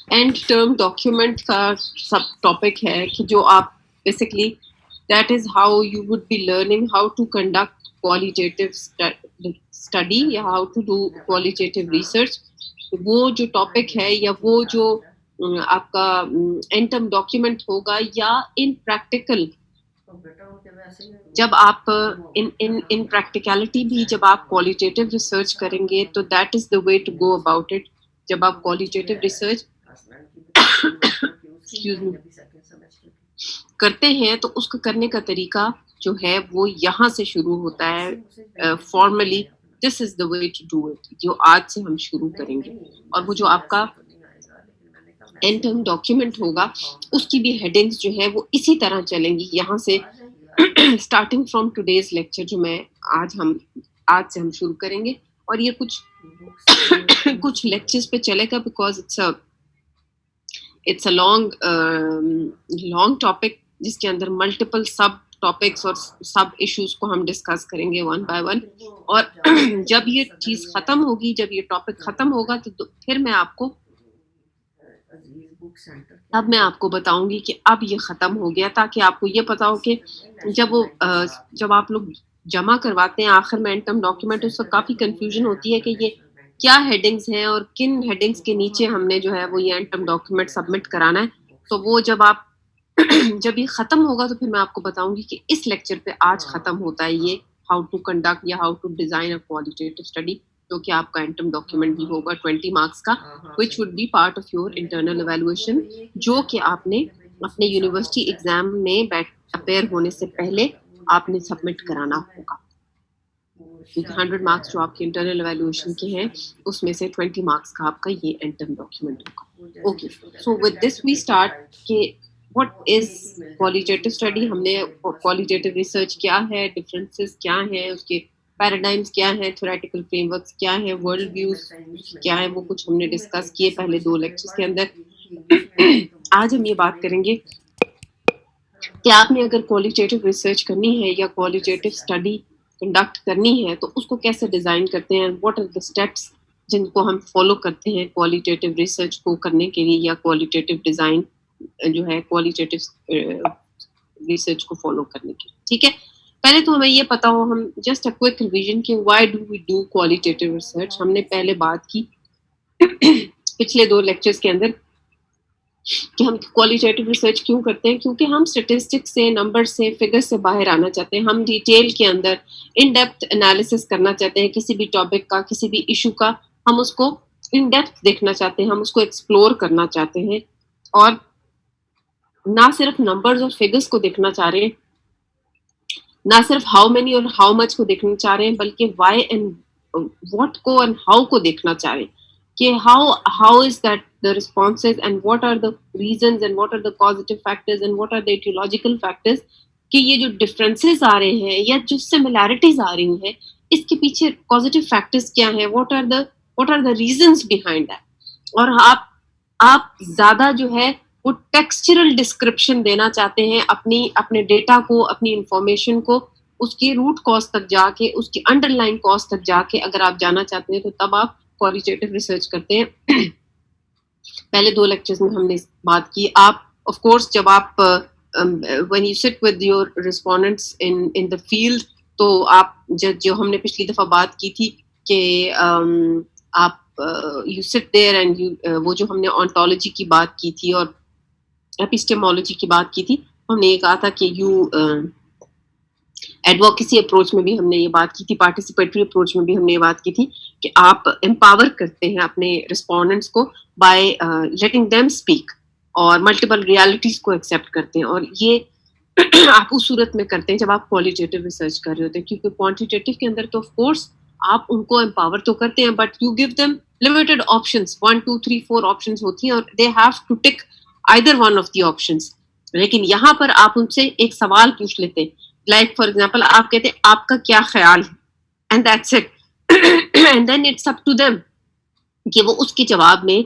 And term document का सब topic है कि जो आप basically that is how you would be learning how to conduct qualitative study या how to do qualitative research. वो जो टॉपिक है या वो जो आपका एंड टर्म डॉक्यूमेंट होगा या इन प्रैक्टिकल जब आप इन इन इन प्रैक्टिकलिटी भी जब आप क्वालिटेटिव रिसर्च करेंगे तो that is the way to go about it. जब आप क्वालिटेटिव रिसर्च करते हैं तो उसको करने का तरीका जो है वो यहाँ से शुरू होता है formally. This is the way to do it जो आज से हम शुरू करेंगे। और वो जो आपका एंड टर्म डॉक्यूमेंट होगा उसकी भी हेडिंग्स जो है वो इसी तरह चलेंगी यहाँ से स्टार्टिंग फ्रॉम टुडेज लेक्चर जो मैं आज से हम शुरू करेंगे। और ये कुछ कुछ लेक्चर्स पे चलेगा because it's a long topic जिसके अंदर मल्टीपल सब टॉपिक्स और सब इश्यूज को हम डिस्कस करेंगे वन बाय वन। और जब ये चीज खत्म होगी, जब ये टॉपिक खत्म होगा तो फिर मैं आपको बताऊंगी कि अब ये खत्म हो गया, ताकि आपको ये पता हो कि जब आप लोग जमा करवाते हैं आखिर में एंड टर्म डॉक्यूमेंट उससे काफी कंफ्यूजन होती है कि ये क्या हेडिंग्स हैं और किन हेडिंग्स के नीचे हमने जो है वो ये एंड टर्म डॉक्यूमेंट सबमिट कराना है। तो वो जब आप जब ये खत्म होगा तो फिर मैं आपको बताऊंगी कि इस लेक्चर पे आज खत्म होता है ये हाउ टू कंडक्ट या how to design a qualitative study, जो कि आपका एंड टर्म डॉक्यूमेंट भी होगा 20 मार्क्स का, which would be part of your internal evaluation, जो कि आपने अपने यूनिवर्सिटी एग्जाम में अपेयर होने से पहले आपने सबमिट कराना होगा। 100 मार्क्स जो आपके इंटरनल इवैल्यूएशन के हैं उसमें से 20 मार्क्स का आपका ये एंड टर्म डॉक्यूमेंट होगा। Okay, so with this we start के व्हाट इज क्वालिटेटिव स्टडी। हमने क्वालिटेटिव रिसर्च क्या है, डिफरेंसेस क्या हैं, उसके पैराडाइम्स क्या है, थ्योरेटिकल फ्रेमवर्क्स क्या है, वर्ल्ड व्यूज क्या है, वो कुछ हमने डिस्कस किए पहले 2 लेक्चर्स के अंदर। आज हम ये बात करेंगे कि आपने अगर क्वालिटेटिव रिसर्च करनी है या क्वालिटेटिव स्टडी कंडक्ट करनी है तो उसको कैसे डिजाइन करते हैं, व्हाट आर द स्टेप्स जिनको हम फॉलो करते हैं क्वालिटेटिव रिसर्च को करने के लिए या क्वालिटेटिव डिजाइन जो है क्वालिटेटिव रिसर्च को फॉलो करने के लिए। ठीक है, पहले तो हमें ये पता हो, हम जस्ट अ क्विक रिवीजन कि why do we do qualitative research. हमने पहले बात की पिछले 2 लेक्चर्स के अंदर कि हम क्वालिटेटिव रिसर्च क्यों करते हैं, क्योंकि हम स्टेटिस्टिक्स से, नंबर से, फिगर से बाहर आना चाहते हैं। हम डिटेल के अंदर इन डेप्थ एनालिसिस करना चाहते हैं किसी भी टॉपिक का, किसी भी इशू का, हम उसको इन डेप्थ देखना चाहते हैं, हम उसको एक्सप्लोर करना चाहते हैं। और ना सिर्फ नंबर्स और फिगर्स को देखना चाह रहे हैं, ना सिर्फ हाउ मेनी और हाउ मच को देखना चाह रहे हैं, बल्कि व्हाई एंड व्हाट को एंड हाउ को देखना चाह रहे हैं कि how is that the responses and what are the reasons and what are the causative factors and what are the etiological factors, कि ये जो differences आ रहे हैं या जो similarities आ रही हैं इसके पीछे causative factors क्या हैं, what are the reasons behind that। और आप ज्यादा जो है वो टेक्सचरल डिस्क्रिप्शन देना चाहते हैं अपने डेटा को, अपनी इंफॉर्मेशन को, उसकी रूट कॉज तक जाके, उसकी अंडरलाइन कॉज तक जाके अगर आप जाना चाहते हैं तो तब आप क्वालिटेटिव रिसर्च करते हैं। पहले 2 लेक्चर्स में हमने बात की। आप ऑफ कोर्स जब आप when you sit with your respondents in the field, तो आप जो हमने पिछली दफा बात की थी कि आप you sit there and you, वो जो हमने ऑन्टोलॉजी की बात की थी और एपिस्टेमोलॉजी की बात की थी, हमने ये कहा था कि यू एडवोकेसी अप्रोच में भी हमने ये बात की थी, पार्टिसिपेटरी अप्रोच में भी हमने ये बात की थी कि आप एम्पावर करते हैं अपने रिस्पोंडेंट्स को बाय लेटिंग देम स्पीक और मल्टीपल रियलिटीज को एक्सेप्ट करते हैं। और ये आप उस सूरत में करते हैं जब आप क्वालिटेटिव रिसर्च कर रहे होते हैं, क्योंकि क्वांटिटेटिव के अंदर तो ऑफ कोर्स आप उनको एम्पावर तो करते हैं but you give them limited options, 1 2 3 4 options होती हैं और they have to tick either one of the options. लेकिन यहाँ पर आप उनसे एक सवाल पूछ लेते हैं, लाइक फॉर एग्जाम्पल आप कहते हैं आपका क्या ख्याल है, and that's it, and then it's up to them कि वो उसके जवाब में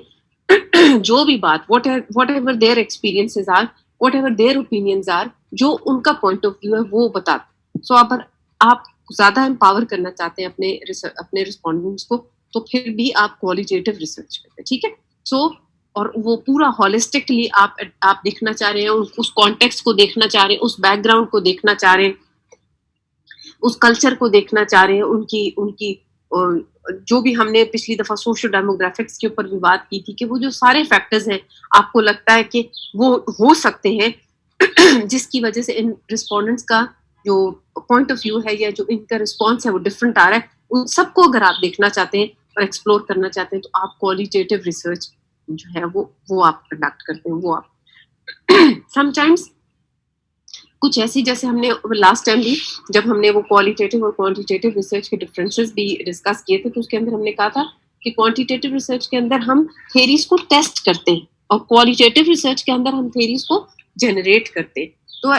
जो भी बात, whatever their experiences are, whatever their opinions are, जो उनका पॉइंट ऑफ व्यू है वो बताते। सो अगर आप ज्यादा एम्पावर करना चाहते हैं अपने रिस्पोंडेंट्स को तो फिर भी आप क्वालिटेटिव रिसर्च करते हैं। ठीक है, सो और वो पूरा होलिस्टिकली आप देखना चाह रहे हैं, उस कॉन्टेक्स्ट को देखना चाह रहे हैं, उस बैकग्राउंड को देखना चाह रहे हैं, उस कल्चर को देखना चाह रहे हैं, उनकी उनकी जो भी हमने पिछली दफा सोशल डेमोग्राफिक्स के ऊपर भी बात की थी कि वो जो सारे फैक्टर्स हैं आपको लगता है कि वो हो सकते हैं जिसकी वजह से इन रिस्पोंडेंट्स का जो पॉइंट ऑफ व्यू है या जो इनका रिस्पॉन्स है वो डिफरेंट आ रहा है, उन सबको अगर आप देखना चाहते हैं और एक्सप्लोर करना चाहते हैं तो आप क्वालिटेटिव रिसर्च जो है वो आप कंडक्ट करते हैं, वो आप समटाइम्स कुछ ऐसी, जैसे हमने लास्ट टाइम भी जब हमने वो क्वालिटेटिव और क्वांटिटेटिव रिसर्च के डिफरेंसेस भी डिस्कस किए थे तो उसके अंदर हमने कहा था कि क्वांटिटेटिव रिसर्च के अंदर हम थेरीज को टेस्ट करते हैं और क्वालिटेटिव रिसर्च के अंदर हम थेरीज को जनरेट करते हैं। तो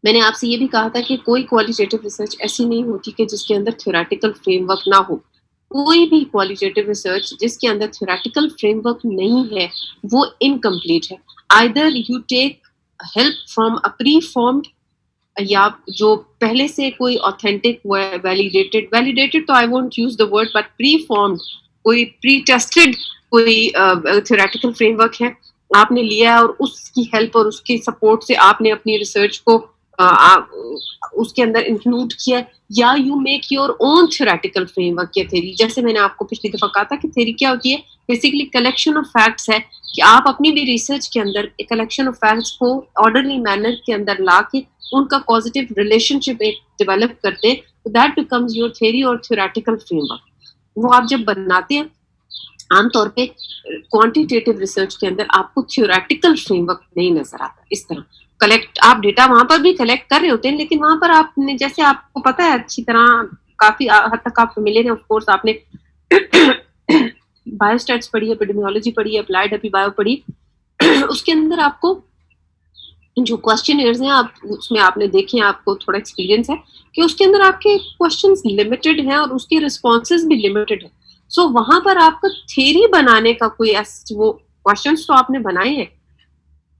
मैंने आपसे ये भी कहा था कि कोई क्वालिटेटिव रिसर्च ऐसी नहीं होती कि जिसके अंदर थ्योरेटिकल फ्रेमवर्क ना हो। कोई भी क्वालिटेटिव रिसर्च जिसके अंदर थ्योरेटिकल फ्रेमवर्क नहीं है वो इनकम्प्लीट है। Either you take help from a preformed, या जो पहले से कोई ऑथेंटिक वैलिडेटेड तो I won't use the word, but preformed कोई प्री टेस्टेड कोई थ्योरेटिकल फ्रेमवर्क है आपने लिया है और उसकी हेल्प और उसकी सपोर्ट से आपने अपनी रिसर्च को उसके अंदर इंक्लूड किया, या you make your own theoretical framework या थ्योरी। जैसे मैंने आपको पिछली दफा कहा था कि थ्योरी क्या होती है, बेसिकली कलेक्शन ऑफ फैक्ट्स है कि आप अपनी भी रिसर्च के अंदर एक कलेक्शन ऑफ फैक्ट्स को ऑर्डरली मैनर के अंदर ला के उनका पॉजिटिव रिलेशनशिप एक डेवलप करते हैं, तो दैट बिकम्स योर थ्योरी और थ्योरेटिकल फ्रेमवर्क। वो आप जब बनाते हैं, आमतौर पे क्वांटिटेटिव रिसर्च के अंदर आपको थ्योरेटिकल फ्रेमवर्क नहीं नजर आता। इस तरह कलेक्ट आप डेटा वहां पर भी कलेक्ट कर रहे होते हैं, लेकिन वहां पर आपने, जैसे आपको पता है अच्छी तरह, काफी हद तक आप फेमिलियर हैं, ऑफ कोर्स आपने बायोस्टैट्स पढ़ी है, एपिडेमियोलॉजी पढ़ी है, अप्लाइड एपी बायो पढ़ी, उसके अंदर आपको जो क्वेश्चनर्स हैं आप उसमें आपने देखे हैं, आपको थोड़ा एक्सपीरियंस है कि उसके अंदर आपके क्वेश्चंस लिमिटेड हैं और उसके रिस्पॉन्सेज भी लिमिटेड है। सो वहां पर आपका थ्योरी बनाने का कोई वो क्वेश्चंस तो आपने बनाए हैं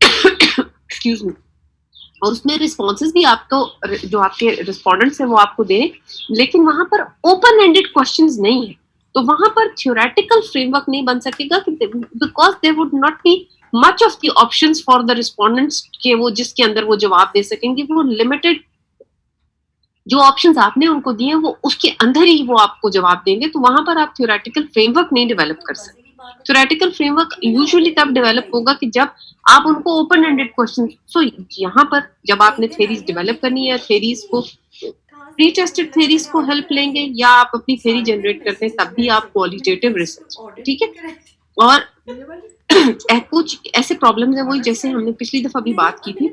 एक्सक्यूज मी, और उसमें रिस्पॉन्सेज भी आपको जो आपके रिस्पोंडेंट्स हैं वो आपको दे, लेकिन वहां पर ओपन एंडेड क्वेश्चंस नहीं है, तो वहां पर थ्योरेटिकल फ्रेमवर्क नहीं बन सकेगा because there would not be much of the options for the respondents के वो जिसके अंदर वो जवाब दे सकेंगे। वो लिमिटेड जो ऑप्शंस आपने उनको दिए वो उसके अंदर ही वो आपको जवाब देंगे, तो वहां पर आप थ्योरेटिकल फ्रेमवर्क नहीं डेवलप कर सकते। थ्योरेटिकल फ्रेमवर्क यूजुअली तब डेवलप होगा कि जब आप उनको ओपन एंडेड क्वेश्चन, सो यहाँ पर जब आपने थ्योरीज डेवलप करनी है, थ्योरीज को प्री टेस्टेड थ्योरीज को हेल्प लेंगे या आप अपनी थ्योरी जनरेट करते हैं, तब भी आप क्वालिटेटिव रिसर्च, ठीक है। और कुछ ऐसे प्रॉब्लम्स हैं, वही जैसे हमने पिछली दफा भी बात की थी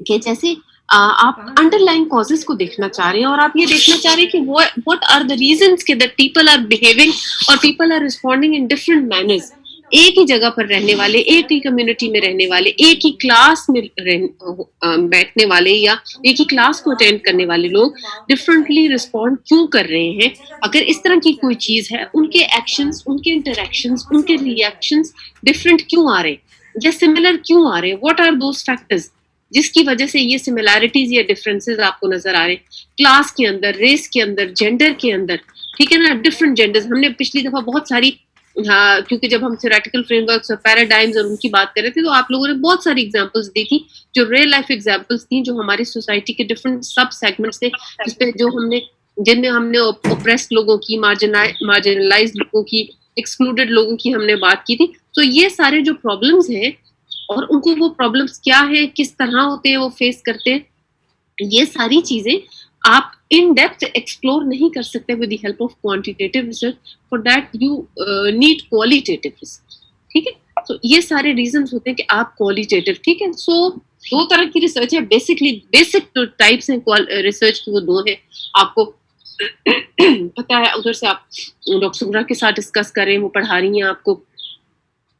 कि जैसे आप अंडरलाइन कॉजेस को देखना चाह रहे हैं और आप ये देखना चाह रहे हैं कि व्हाट आर द रीजंस के दैट पीपल आर बिहेविंग और people are responding in different manners. एक ही जगह पर रहने वाले, एक ही कम्युनिटी में रहने वाले, एक ही क्लास में बैठने वाले या एक ही क्लास को अटेंड करने वाले लोग डिफरेंटली रिस्पॉन्ड क्यों कर रहे हैं। अगर इस तरह की कोई चीज है, उनके एक्शंस, उनके इंटरेक्शंस, उनके रिएक्शंस डिफरेंट क्यों आ रहे हैं या सिमिलर क्यों आ रहे हैं, व्हाट आर दोज फैक्टर्स जिसकी वजह से ये सिमिलैरिटीज या डिफरेंसेस आपको नजर आ रहे हैं क्लास के अंदर, रेस के अंदर, जेंडर के अंदर, ठीक है ना, डिफरेंट जेंडर्स। हमने पिछली दफा बहुत सारी, हाँ, क्योंकि जब हम थ्योरेटिकल फ्रेमवर्क्स और पैराडाइम्स और उनकी बात कर रहे थे तो आप लोगों ने बहुत सारी एग्जांपल्स दी थी जो रियल लाइफ एग्जांपल्स थी, जो हमारी सोसाइटी के डिफरेंट सब सेगमेंट्स थे, जिसपे जो हमने जिनमें हमने ओप्रेस्ड लोगों की, मार्जिनलाइज्ड लोगों की, एक्सक्लूडेड लोगों की हमने बात की थी। तो ये सारे जो प्रॉब्लम्स हैं और उनको वो प्रॉब्लम्स क्या है, किस तरह होते हैं, वो फेस करते हैं, ये सारी चीजें आप इन डेप्थ एक्सप्लोर नहीं कर सकते with the help of quantitative research. For that you need qualitative research, ठीक है। तो ये सारे रीजंस होते हैं कि आप क्वालिटेटिव, ठीक है। सो दो तरह की रिसर्च है, बेसिकली बेसिक टाइप्स हैं रिसर्च की, वो दो है। आपको पता है, उधर से आप डॉक्टर सुमरा के साथ डिस्कस करें, वो पढ़ा रही हैं आपको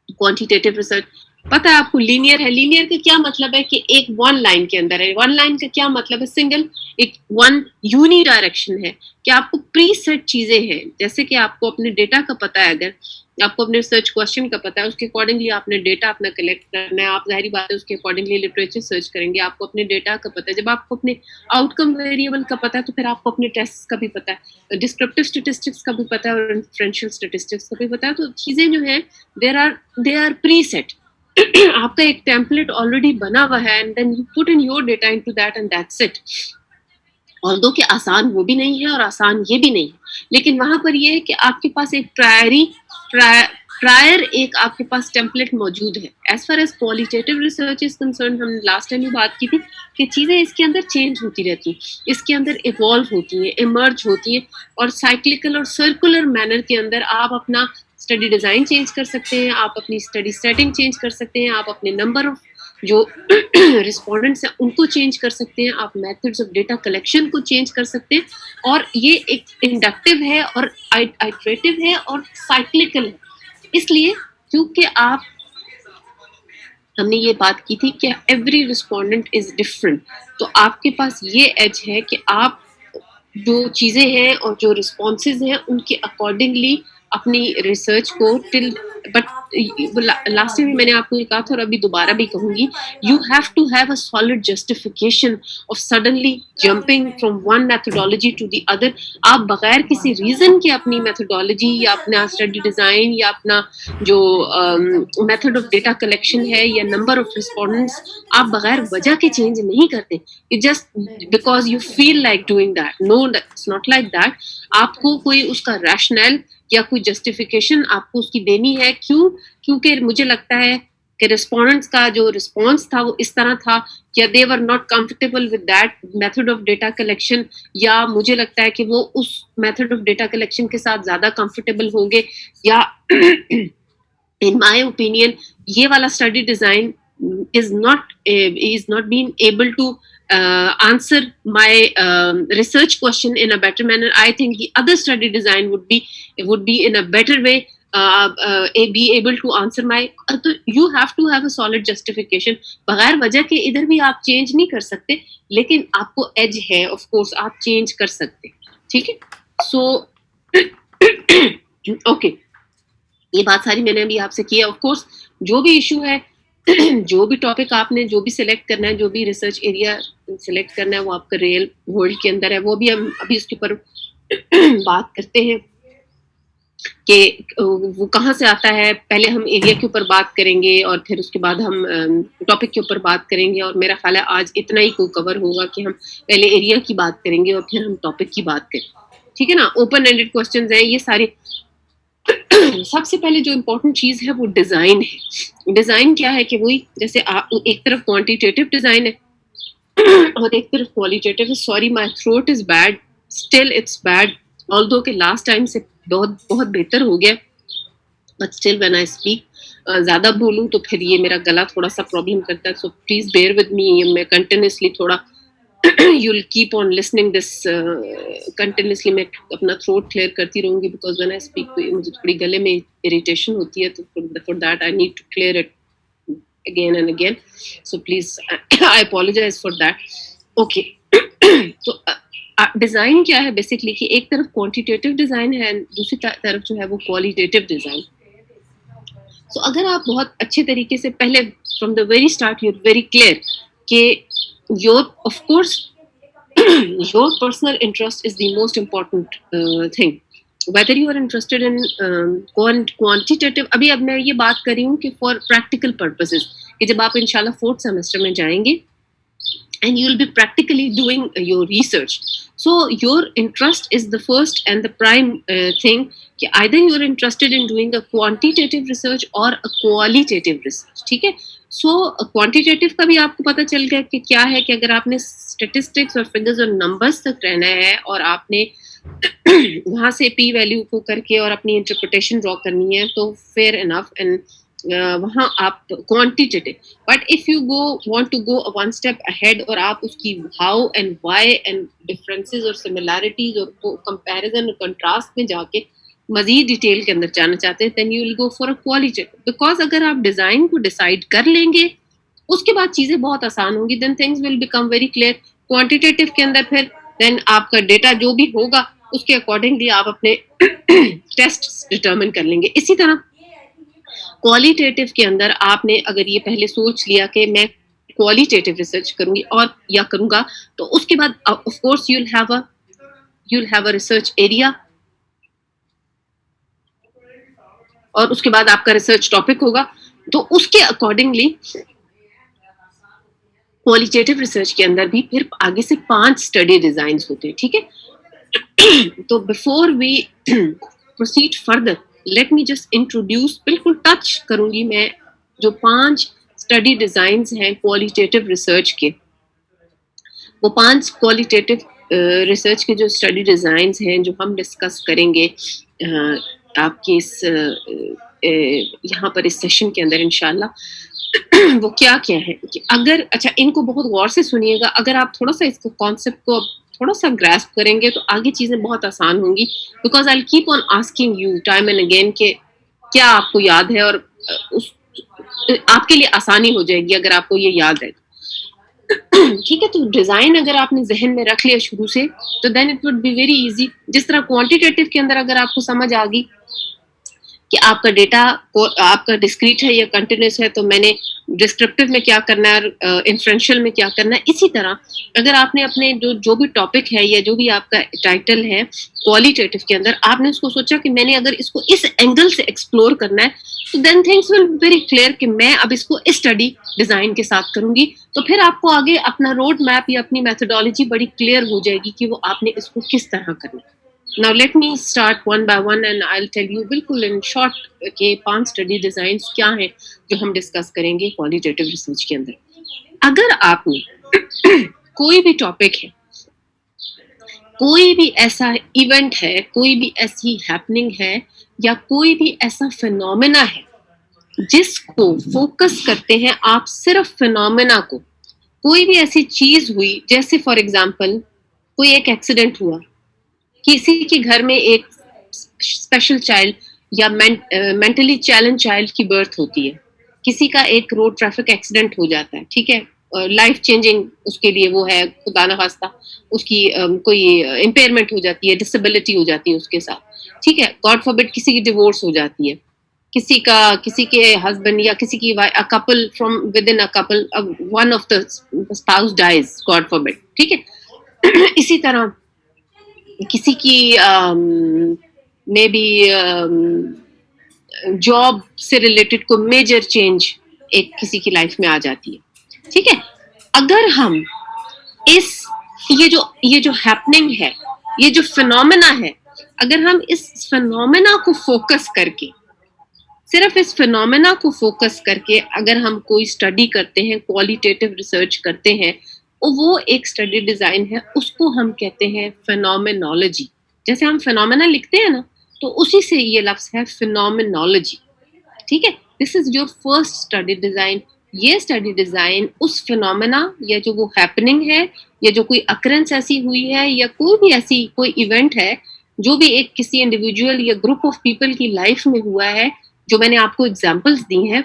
क्वांटिटेटिव रिसर्च। पता है आपको लीनियर है, लीनियर का क्या मतलब है कि एक वन लाइन के अंदर है। वन लाइन का क्या मतलब है, सिंगल, एक वन यूनी डायरेक्शन है कि आपको प्री सेट चीजें हैं, जैसे कि आपको अपने डेटा का पता है, अगर आपको अपने रिसर्च क्वेश्चन का पता है, उसके अकॉर्डिंगली आपने डेटा अपना कलेक्ट करना है, आप ज़ाहिर बात है उसके अकॉर्डिंगली लिटरेचर सर्च करेंगे, आपको अपने डेटा का पता है। जब आपको अपने आउटकम वेरिएबल का पता है तो फिर आपको अपने टेस्ट का भी पता है, डिस्क्रिप्टिव स्टैटिस्टिक्स का भी पता है और इन्फ्रेंशियल स्टैटिस्टिक्स का भी पता है। तो चीज़ें जो हैं दे आर प्री सेट। आपका एक टेम्पलेट ऑलरेडी बना हुआ है and then you put in your data into that and that's it. Although कि आसान वो भी नहीं है और आसान ये भी नहीं है, लेकिन वहां पर ये है कि आपके पास एक प्रायर एक आपके पास टेम्पलेट मौजूद है। As far as qualitative research is concerned, हम लास्ट टाइम भी बात की थी कि चीज़ें इसके अंदर चेंज होती रहती हैं, इसके अंदर इवॉल्व होती हैं, इमर्ज होती हैं, और साइक्लिकल और सर्कुलर मैनर के अंदर आप अपना स्टडी डिज़ाइन चेंज कर सकते हैं, आप अपनी स्टडी सेटिंग चेंज कर सकते हैं, आप अपने नंबर ऑफ जो रिस्पोंडेंट्स हैं उनको चेंज कर सकते हैं, आप मेथड्स ऑफ डेटा कलेक्शन को चेंज कर सकते हैं। और ये एक इंडक्टिव है और आइटरेटिव है और साइक्लिकल है, इसलिए क्योंकि आप हमने ये बात की थी कि एवरी रिस्पोंडेंट इज डिफरेंट, तो आपके पास ये एज है कि आप जो चीज़ें हैं और जो रिस्पॉन्सेज हैं उनके अकॉर्डिंगली अपनी रिसर्च को बट लास्ट टाइम मैंने आपको ये कहा था और अभी दोबारा भी कहूंगी, you have to have a solid justification of suddenly jumping from one methodology to the other. आप बगैर किसी रीजन के अपनी मेथोडोलॉजी या अपना स्टडी डिजाइन या अपना जो मेथड ऑफ डेटा कलेक्शन है या नंबर ऑफ रिस्पोंडेंट्स, आप बगैर वजह के चेंज नहीं करते just because you feel like doing that. No, it's not like that. आपको कोई उसका रैशनल या कोई जस्टिफिकेशन आपको उसकी देनी है। क्यों? क्योंकि मुझे लगता है कि रिस्पोंडेंट्स का जो रिस्पॉन्स था वो इस तरह था कि they were not comfortable with that method of data collection, या मुझे लगता है कि वो उस मेथड ऑफ डेटा कलेक्शन के साथ ज्यादा कंफर्टेबल होंगे, या इन माय ओपिनियन ये वाला study design is not being able to answer my research question in a better manner. I think the other study design would be in a better way be able to answer my तो you have to have a solid justification। बगैर वजह के इधर भी आप change नहीं कर सकते, लेकिन आपको एज है ऑफ कोर्स आप चेंज कर सकते, ठीक है। सो ओके, ये बात सारी मैंने अभी आपसे की है। ऑफ कोर्स जो भी इशू है जो भी टॉपिक आपने जो भी सिलेक्ट करना है, जो भी रिसर्च एरिया सिलेक्ट करना है वो आपका रियल वर्ल्ड के अंदर है, वो भी हम अभी उसके ऊपर बात करते हैं कि वो कहाँ से आता है। पहले हम एरिया के ऊपर बात करेंगे और फिर उसके बाद हम टॉपिक के ऊपर बात करेंगे, और मेरा ख्याल है आज इतना ही को कवर होगा कि हम पहले एरिया की बात करेंगे और फिर हम टॉपिक की बात करें, ठीक है ना। ओपन एंडेड क्वेश्चंस हैं ये सारे। सबसे पहले जो इम्पोर्टेंट चीज है वो डिजाइन है। डिजाइन क्या है कि वही जैसे एक तरफ क्वांटिटेटिव डिजाइन है और एक तरफ क्वालिटेटिव है। Sorry my throat is bad, still it's bad, although के लास्ट टाइम से बहुत बेहतर हो गया, but still when I speak ज्यादा बोलूं तो फिर ये मेरा गला थोड़ा सा प्रॉब्लम करता है। So please bear with me, मैं कंटिन्यूसली थोड़ा you'll keep on listening this continuously। मैं अपना throat clear करती रहूंगी because when I speak तो मुझे थोड़ी गले में irritation होती है, तो for that I need to clear it again and again, so please I apologize for that। okay तो डिजाइन क्या है बेसिकली कि एक तरफ क्वांटिटेटिव डिजाइन है, दूसरी तरफ जो है वो क्वालिटेटिव डिजाइन। so अगर आप बहुत अच्छे तरीके से पहले from the very start you're very clear कि of course your personal interest is the most important thing, whether you are interested in quantitative। अब मैं ये बात कर रही हूँ कि for practical purposes कि जब आप इंशाल्लाह 4th semester में जाएंगे and you will be practically doing your research, so your interest is the first and the prime thing कि either you are interested in doing a quantitative research or a qualitative research, ठीक है। सो quantitative का भी आपको पता चल गया कि क्या है कि अगर आपने स्टेटिस्टिक्स और फिगर्स और नंबर्स तक रहना है और आपने वहां से पी वैल्यू को करके और अपनी इंटरप्रिटेशन ड्रॉ करनी है तो फेयर इनफ, एंड वहाँ आप quantitative. But if you want to go one step ahead और आप उसकी how and why and differences और सिमिलैरिटीज और कंपैरिजन और कंट्रास्ट में जाके मजीद डिटेल के अंदर जाना चाहते हैं, then you will go for a qualitative. Because अगर आप डिजाइन को डिसाइड कर लेंगे उसके बाद चीजें बहुत आसान होंगी, then things will become very clear. Quantitative के अंदर फिर देन आपका डेटा जो भी होगा उसके अकॉर्डिंगली आप अपने टेस्ट डिटरमिन कर लेंगे। इसी तरह क्वालिटेटिव के अंदर आपने अगर ये पहले सोच लिया कि मैं क्वालिटेटिव रिसर्च करूंगी और या करूंगा, तो उसके बाद of course you'll have a research area, और उसके बाद आपका रिसर्च टॉपिक होगा। तो उसके अकॉर्डिंगली क्वालिटेटिव रिसर्च के अंदर भी फिर आगे से 5 स्टडी डिजाइन होते हैं, ठीक है। तो before we proceed further, let me just introduce, बिल्कुल टच करूंगी मैं जो 5 स्टडी डिजाइन हैं क्वालिटेटिव रिसर्च के। वो 5 क्वालिटेटिव रिसर्च के जो स्टडी डिजाइन हैं जो हम डिस्कस करेंगे आपके इस यहाँ पर इस सेशन के अंदर इंशाल्लाह, वो क्या क्या है कि अगर, अच्छा इनको बहुत गौर से सुनिएगा, अगर आप थोड़ा सा इसको कॉन्सेप्ट को थोड़ा सा ग्रास्प करेंगे तो आगे चीजें बहुत आसान होंगी। Because I keep on asking you time and again के क्या आपको याद है, और उस आपके लिए आसानी हो जाएगी अगर आपको ये याद है। ठीक है, तो डिजाइन अगर आपने जहन में रख लिया शुरू से तो then it would be very easy. जिस तरह क्वांटिटेटिव के अंदर अगर आपको समझ आ गई कि आपका डेटा को आपका डिस्क्रीट है या कंटिन्यूस है, तो मैंने डिस्क्रिप्टिव में क्या करना है, इन्फ्रेंशियल में क्या करना है। इसी तरह अगर आपने अपने जो भी टॉपिक है या जो भी आपका टाइटल है क्वालिटेटिव के अंदर, आपने उसको सोचा कि मैंने अगर इसको इस एंगल से एक्सप्लोर करना है, तो then things will very clear कि मैं अब इसको इस स्टडी डिजाइन के साथ करूंगी। तो फिर आपको आगे अपना रोड मैप या अपनी मेथोडोलॉजी बड़ी क्लियर हो जाएगी कि वो आपने इसको किस तरह करना है। Now let me start one by one and I'll tell you बिल्कुल in short के 5 स्टडी डिजाइन्स क्या हैं जो हम डिस्कस करेंगे क्वालिटेटिव रिसर्च के अंदर। अगर आपने कोई भी टॉपिक है, कोई भी ऐसा इवेंट है, कोई भी ऐसी हैपनिंग है, या कोई भी ऐसा फिनोमेना है जिसको फोकस करते हैं आप, सिर्फ फिनोमेना को, कोई भी ऐसी चीज हुई, जैसे फॉर एग्जाम्पल कोई एक एक्सीडेंट हुआ, किसी के घर में एक स्पेशल चाइल्ड या मेंटली चैलेंज चाइल्ड की बर्थ होती है, किसी का एक रोड ट्रैफिक एक्सीडेंट हो जाता है, ठीक है, लाइफ चेंजिंग उसके लिए वो है, खुदा न खास्ता उसकी कोई इम्पेयरमेंट हो जाती है, डिसेबिलिटी हो जाती है उसके साथ, ठीक है, गॉड फॉरबिड किसी की डिवोर्स हो जाती है, किसी के हस्बैंड या किसी की couple from within a couple, one of the spouse dies, God forbid, ठीक है। इसी तरह किसी की मे बी जॉब से रिलेटेड को मेजर चेंज एक किसी की लाइफ में आ जाती है, ठीक है। अगर हम ये जो हैपनिंग है, ये जो फिनोमेना है, अगर हम इस फिनोमेना को फोकस करके, सिर्फ इस फिनोमेना को फोकस करके अगर हम कोई स्टडी करते हैं, क्वालिटेटिव रिसर्च करते हैं, वो एक स्टडी डिजाइन है, उसको हम कहते हैं फिनोमेनोलॉजी। जैसे हम फिनोमेना लिखते हैं ना, तो उसी से ये लफ्ज है फिनोमेनोलॉजी, ठीक है। This is your first study design. ये स्टडी डिजाइन उस फिनोमेना या जो वो हैपनिंग है, या जो कोई अकरेंस ऐसी हुई है, या कोई भी ऐसी कोई इवेंट है जो भी एक किसी इंडिविजुअल या ग्रुप ऑफ पीपल की लाइफ में हुआ है, जो मैंने आपको एग्जाम्पल्स दी हैं,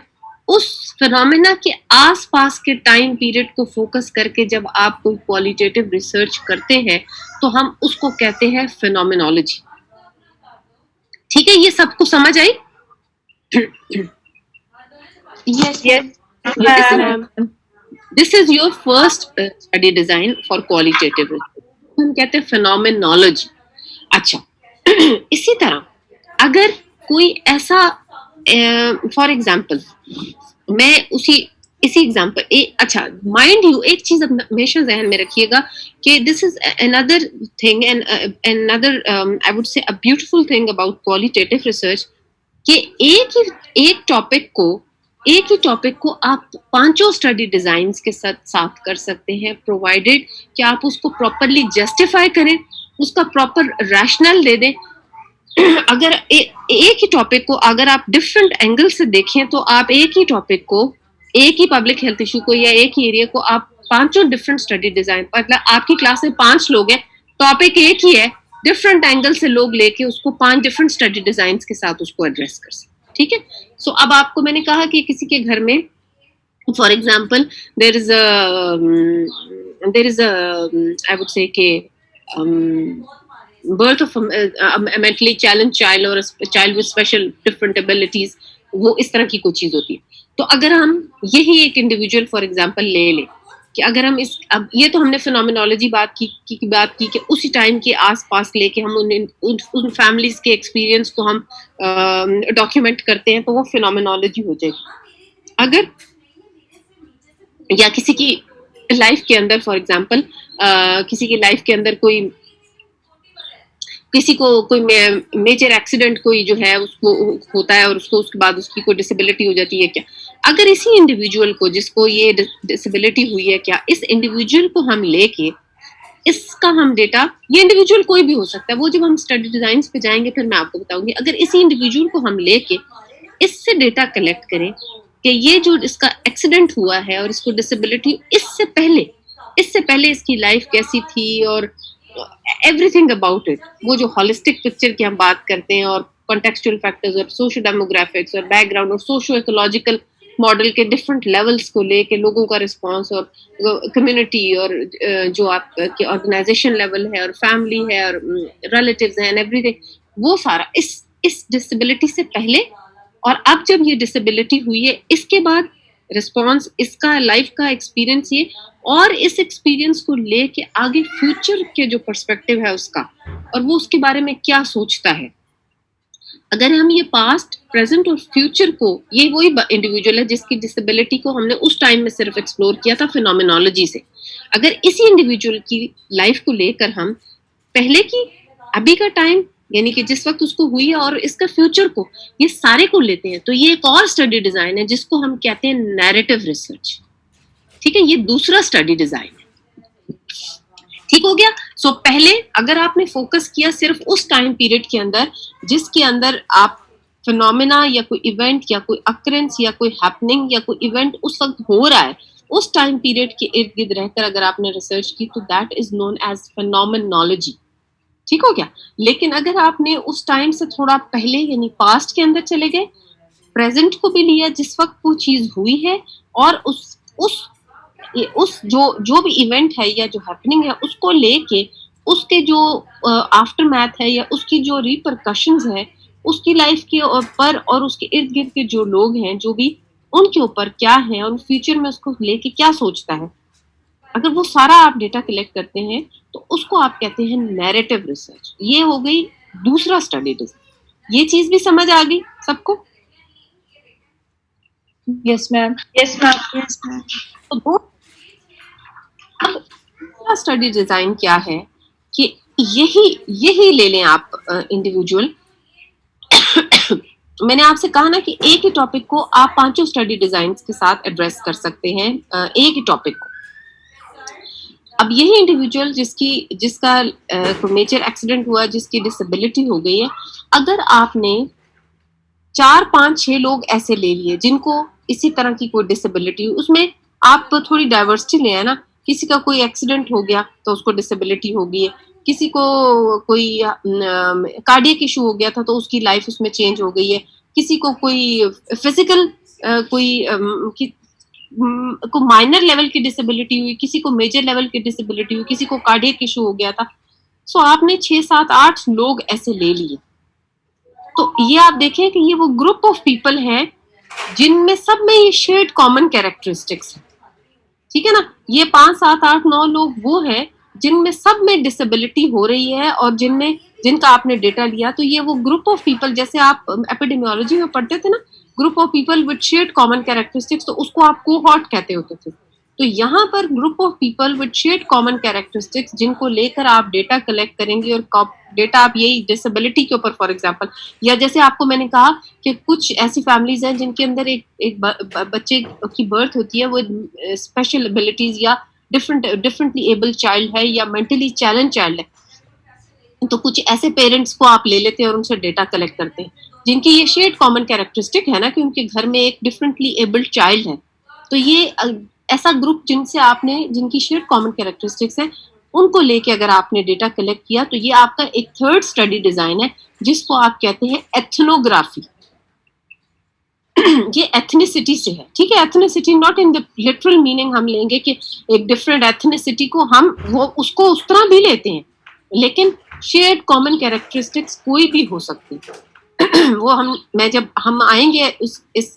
उस फिनोमेना के आसपास के टाइम पीरियड को फोकस करके जब आप कोई क्वालिटेटिव रिसर्च करते हैं, तो हम उसको कहते हैं फिनोमेनोलॉजी, ठीक है। ये सबको समझ आई? Yes, yes. This is your first study design for qualitative research, हम कहते हैं फिनोमेनोलॉजी। अच्छा, इसी तरह अगर कोई ऐसा फॉर एग्जाम्पल, मैं इसी एग्जाम्पल, अच्छा माइंड यू एक चीज हमेशा जहन में रखिएगा कि this is another thing and another I would say a beautiful thing about qualitative research, कि एक टॉपिक को आप 5 स्टडी डिजाइन्स के साथ कर सकते हैं, प्रोवाइडेड कि आप उसको प्रॉपरली जस्टिफाई करें, उसका प्रॉपर रैशनल दे दें। अगर एक ही टॉपिक को अगर आप डिफरेंट एंगल से देखें, तो आप एक ही टॉपिक को, एक ही पब्लिक हेल्थ इशू को या एक ही एरिया को आप 5 डिफरेंट स्टडी डिजाइन, मतलब आपकी क्लास में 5 लोग हैं, टॉपिक एक ही है, डिफरेंट एंगल से लोग लेके उसको 5 डिफरेंट स्टडी डिजाइन के साथ उसको एड्रेस कर सकते, ठीक है। सो अब आपको मैंने कहा कि किसी के घर में for example there is a I would say birth of a mentally challenged child or a child with special different abilities, वो इस तरह की कोई चीज होती है. तो अगर हम यही एक इंडिविजुअल फॉर एग्जांपल ले लें कि अगर हम इस, अब ये तो हमने फिनोमिनोलॉजी बात की कि उसी टाइम के आसपास लेके हम उन फैमिलीज के एक्सपीरियंस को हम डॉक्यूमेंट करते हैं, तो वो फिनोमिनोलॉजी हो जाएगी. अगर या किसी की लाइफ के अंदर फॉर एग्जांपल किसी की लाइफ के अंदर किसी को कोई मेजर एक्सीडेंट कोई जो है उसको होता है और उसके बाद उसकी कोई डिसेबिलिटी हो जाती है क्या, अगर इसी इंडिविजुअल को जिसको ये डिसेबिलिटी हुई है क्या, इस इंडिविजुअल को हम लेके इसका हम डेटा, ये इंडिविजुअल कोई भी हो सकता है, वो जब हम स्टडी डिजाइन पे जाएंगे फिर मैं आपको बताऊंगी, अगर इसी इंडिविजुअल को हम लेके इससे डेटा कलेक्ट करें कि ये जो इसका एक्सीडेंट हुआ है और इसको डिसेबिलिटी, इससे पहले इसकी लाइफ कैसी थी और एवरीथिंग अबाउट इट, वो जो होलिस्टिक पिक्चर की हम बात करते हैं और कॉन्टेक्सचुअल फैक्टर्स और सोशो डेमोग्राफिक्स और बैकग्राउंड और सोशो इकोलॉजिकल मॉडल के डिफरेंट लेवल्स को लेके लोगों का रिस्पांस और कम्युनिटी और जो आपके ऑर्गेनाइजेशन लेवल है और फैमिली है और रिलेटिव्स हैं एवरीथिंग, वो सारा इस डिसेबिलिटी से पहले और अब जब ये डिसेबिलिटी हुई है इसके बाद रिस्पांस, इसका लाइफ का एक्सपीरियंस ये, और इस एक्सपीरियंस को लेके आगे फ्यूचर के जो पर्सपेक्टिव है उसका और वो उसके बारे में क्या सोचता है. अगर हम ये पास्ट, प्रेजेंट और फ्यूचर को, ये वही इंडिविजुअल है जिसकी डिसेबिलिटी को हमने उस टाइम में सिर्फ एक्सप्लोर किया था फिनोमिनोलॉजी से, अगर इसी इंडिविजुअल की लाइफ को लेकर हम पहले की, अभी का टाइम यानी कि जिस वक्त उसको हुई है और इसका फ्यूचर को, ये सारे को लेते हैं, तो ये एक और स्टडी डिजाइन है जिसको हम कहते हैं नैरेटिव रिसर्च. ठीक है, ये दूसरा स्टडी डिजाइन है. ठीक हो गया. सो पहले अगर आपने फोकस किया सिर्फ उस टाइम पीरियड के अंदर जिसके अंदर आप फिनोमेना या कोई इवेंट या कोई अकरेंस या कोई हैपनिंग या कोई इवेंट उस वक्त हो रहा है, उस टाइम पीरियड के इर्द गिर्द रहकर अगर आपने रिसर्च की तो that is known as phenomenology. ठीक हो गया. लेकिन अगर आपने उस टाइम से थोड़ा पहले यानी पास्ट के अंदर चले गए, प्रेजेंट को भी लिया जिस वक्त वो चीज हुई है और उस जो भी इवेंट है या जो हैपनिंग है उसको लेके उसके जो आफ्टर मैथ है या उसकी जो रिपरकशंस है उसकी लाइफ के ऊपर और उसके इर्द गिर्द के जो लोग हैं जो भी उनके ऊपर क्या है और फ्यूचर में उसको लेके क्या सोचता है, अगर वो सारा आप डेटा कलेक्ट करते हैं तो उसको आप कहते हैं नैरेटिव रिसर्च. ये हो गई दूसरा स्टडी डिजाइन. ये चीज भी समझ आ गई सबको? Yes ma'am. तो स्टडी डिजाइन क्या है कि यही ले लें आप इंडिविजुअल. मैंने आपसे कहा ना कि एक ही टॉपिक को आप पांचों स्टडी डिजाइन के साथ एड्रेस कर सकते हैं, एक ही टॉपिक को. अब यही इंडिविजुअल जिसका मेजर एक्सीडेंट हुआ, जिसकी डिसेबिलिटी हो गई है, अगर आपने 4, 5, 6 लोग ऐसे ले लिए जिनको इसी तरह की कोई डिसेबिलिटी, उसमें आप थोड़ी डाइवर्सिटी ले, है ना. किसी का कोई एक्सीडेंट हो गया तो उसको डिसेबिलिटी हो गई है, किसी को कोई कार्डियक इशू हो गया था तो उसकी लाइफ उसमें चेंज हो गई है, किसी को कोई फिजिकल को माइनर लेवल की डिसेबिलिटी हुई, किसी को मेजर लेवल की डिसेबिलिटी हुई, किसी को कार्डियक इशू हो गया था. सो आपने 6, 7, 8 लोग ऐसे ले लिए. तो ये आप देखें कि ये वो ग्रुप ऑफ पीपल हैं जिनमें सब में ये शेयर्ड कॉमन कैरेक्टरिस्टिक्स है. ठीक है ना. ये 5, 7, 8, 9 लोग वो हैं जिनमें सब में डिसेबिलिटी हो रही है और जिनका आपने डेटा लिया, तो ये वो ग्रुप ऑफ पीपल, जैसे आप एपिडेमियोलॉजी में पढ़ते थे ना, group of people with shared common characteristics, तो उसको आप कोहॉर्ट कहते होते थे. तो यहाँ पर group of people with shared common characteristics जिनको लेकर आप डेटा कलेक्ट करेंगे और डेटा आप यही डिसेबिलिटी के ऊपर फॉर एग्जांपल, या जैसे आपको मैंने कहा कि कुछ ऐसी फैमिलीज हैं जिनके अंदर एक बच्चे की बर्थ होती है विद स्पेशल एबिलिटीज या डिफरेंटली एबल चाइल्ड है या मेंटली चैलेंज चाइल्ड है, तो कुछ ऐसे पेरेंट्स को आप ले लेते हैं और उनसे डेटा कलेक्ट करते हैं जिनकी ये शेयर्ड कॉमन कैरेक्टरिस्टिक है ना कि उनके घर में एक डिफरेंटली एबल्ड चाइल्ड है. तो ये ऐसा ग्रुप जिनकी शेयर्ड कॉमन कैरेक्टरिस्टिक्स है उनको लेके अगर आपने डेटा कलेक्ट किया तो ये आपका एक थर्ड स्टडी डिजाइन है जिसको आप कहते हैं एथनोग्राफी. ये एथनिसिटी से है. ठीक है. Ethnicity not in the literal meaning हम लेंगे कि एक डिफरेंट एथनिसिटी को हम वो उसको उस तरह भी लेते हैं, लेकिन शेयर्ड कॉमन कैरेक्टरिस्टिक्स कोई भी हो सकती वो जब हम आएंगे इस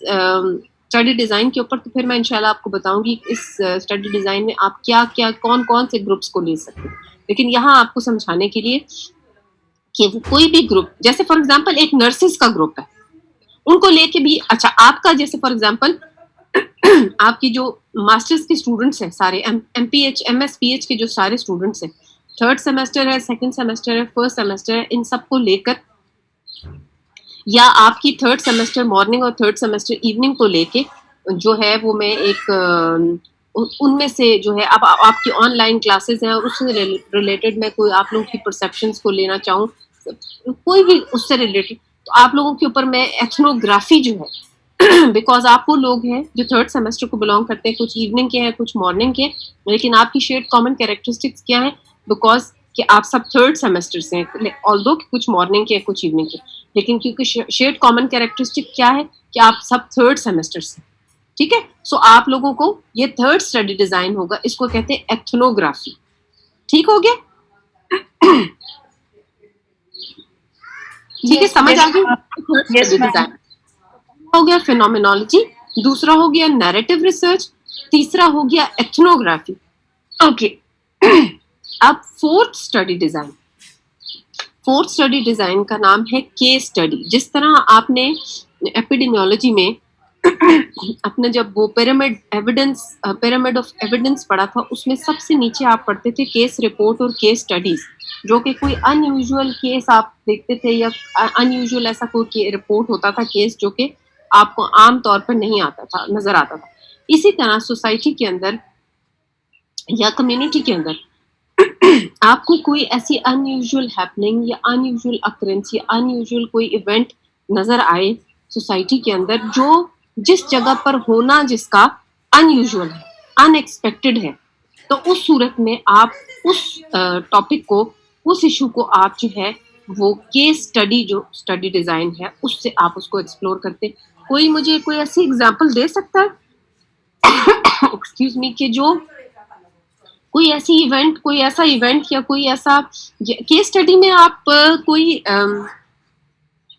स्टडी डिजाइन के ऊपर, तो फिर मैं इंशाल्लाह आपको बताऊंगी इस स्टडी डिजाइन में आप क्या क्या कौन कौन से ग्रुप्स को ले सकते हैं। लेकिन यहाँ आपको समझाने के लिए कि वो कोई भी ग्रुप, जैसे फॉर एग्जांपल एक नर्सेस का ग्रुप है, उनको लेके भी अच्छा, आपका जैसे फॉर एग्जांपल आपकी जो मास्टर्स के स्टूडेंट्स हैं सारे, एमपीएच एमएसपीएच के जो सारे स्टूडेंट्स हैं, थर्ड सेमेस्टर है, सेकंड सेमेस्टर है, फर्स्ट सेमेस्टर है, इन सबको लेकर, या आपकी थर्ड सेमेस्टर मॉर्निंग और थर्ड सेमेस्टर इवनिंग को लेके जो है वो मैं एक उनमें से जो है, अब आपकी ऑनलाइन क्लासेस हैं और उससे रिलेटेड मैं कोई आप लोगों की परसेप्शंस को लेना चाहूँ, कोई भी उससे रिलेटेड, तो आप लोगों के ऊपर मैं एथनोग्राफी जो है बिकॉज आप वो लोग हैं जो थर्ड सेमेस्टर को बिलोंग करते हैं, कुछ इवनिंग के हैं कुछ मॉर्निंग के, लेकिन आपकी शेयर्ड कॉमन कैरेक्टरिस्टिक्स क्या है, बिकॉज कि आप सब थर्ड सेमेस्टर से हैं, ऑल्दो कुछ मॉर्निंग के कुछ इवनिंग के, लेकिन क्योंकि शेयर्ड कॉमन कैरेक्टरिस्टिक क्या है कि आप सब थर्ड सेमेस्टर से, ठीक है। सो आप लोगों को ये थर्ड स्टडी डिजाइन होगा, इसको कहते हैं एथनोग्राफी। ठीक हो गया? ठीक है, समझ आ गई? थर्ड स्टडी डिजाइन हो गया फिनोमिनोलॉजी, दूसरा हो गया नैरेटिव रिसर्च, तीसरा हो गया एथनोग्राफी। ओके अब फोर्थ स्टडी डिजाइन का नाम है केस स्टडी। जिस तरह आपने एपिडेमियोलॉजी में अपने जब वो पिरामिड ऑफ एविडेंस पढ़ा था, उसमें सबसे नीचे आप पढ़ते थे केस रिपोर्ट और केस स्टडीज, जो कि कोई अनयूजुअल केस आप देखते थे या अनयूजुअल ऐसा कोई रिपोर्ट होता था, केस जो कि आपको आम तौर पर नहीं आता था, नजर आता था। इसी तरह सोसाइटी के अंदर या कम्युनिटी के अंदर आपको कोई ऐसी अनयूजुअल हैपनिंग या अनयूजुअल अकरेंस या अनयूजुअल कोई इवेंट नजर आए सोसाइटी के अंदर, जो जिस जगह पर होना जिसका अनयूजुअल है, अनएक्सपेक्टेड है, तो उस सूरत में आप उस टॉपिक को, उस इशू को आप जो है वो केस स्टडी, जो स्टडी डिजाइन है उससे आप उसको एक्सप्लोर करते। कोई मुझे कोई ऐसी एग्जांपल दे सकता है एक्सक्यूज मी, कि जो कोई ऐसा इवेंट या कोई ऐसा केस स्टडी में आप कोई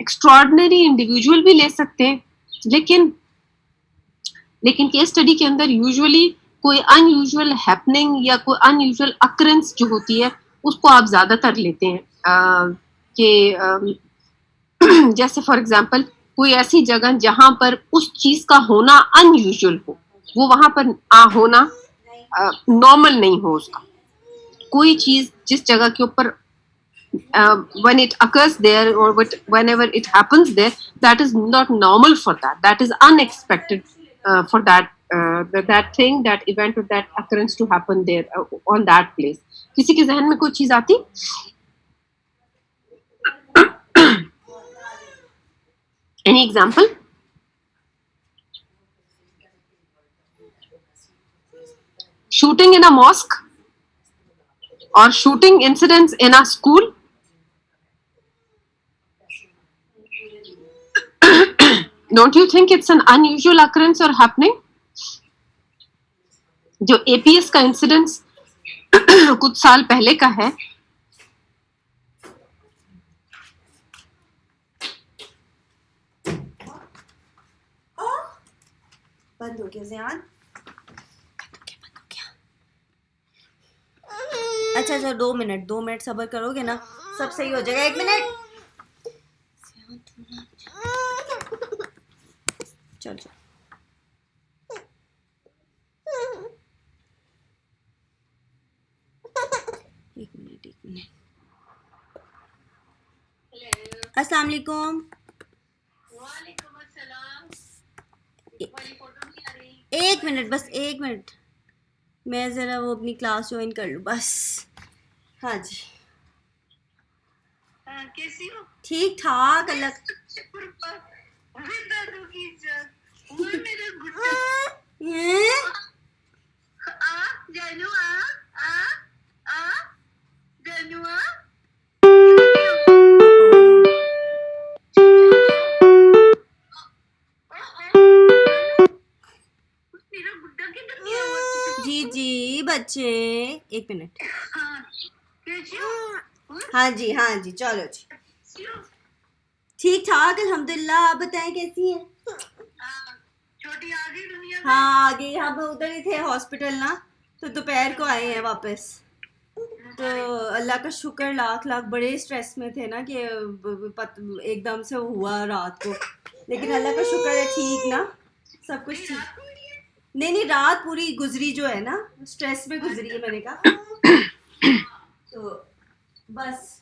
एक्स्ट्रॉर्डनरी इंडिविजुअल भी ले सकते हैं, लेकिन केस स्टडी के अंदर यूजुअली कोई अनयूजुअल हैपनिंग या कोई अनयूजुअल अकरेंस जो होती है उसको आप ज्यादातर लेते हैं कि जैसे फॉर एग्जांपल कोई ऐसी जगह जहां पर उस चीज का होना अनयूजुअल हो, वो वहां पर होना नॉर्मल नहीं हो उसका, कोई चीज जिस जगह के ऊपर when it occurs there or whenever it happens there, that is not normal for that is unexpected for that thing, that event or that occurrence to happen there on that place. किसी के जहन में कोई चीज आती? Any example? Shooting in a mosque or shooting incidents in a school? Don't you think it's an unusual occurrence or happening? जो APS का incidence कुछ साल पहले का है, बंद हो गया ज़ियान। अच्छा 2 मिनट सब्र करोगे ना, सब सही हो जाएगा। 1 मिनट चल चल। एक मिनट अस्सलाम वालेकुम। एक मिनट बस 1 मिनट, मैं ज़रा वो अपनी क्लास ज्वाइन कर लूँ बस। हाँ जी कैसी हो? ठीक ठाक अल्लाह। जी जी बच्चे 1 मिनट। हाँ जी चलो जी ठीक ठाक अल्हम्दुलिल्लाह। आप बताएं कैसी हैं? छोटी आ गई दुनिया में। हाँ आ गई, हम उधर ही थे हॉस्पिटल ना, तो दोपहर को आए हैं वापस। तो अल्लाह का शुक्र लाख लाख, बड़े स्ट्रेस में थे ना कि एकदम से हुआ रात को, लेकिन अल्लाह का शुक्र है ठीक ना, सब कुछ ठीक। नहीं रात पूरी गुजरी जो है ना, स्ट्रेस में गुजरी है मैंने कहा। तो बस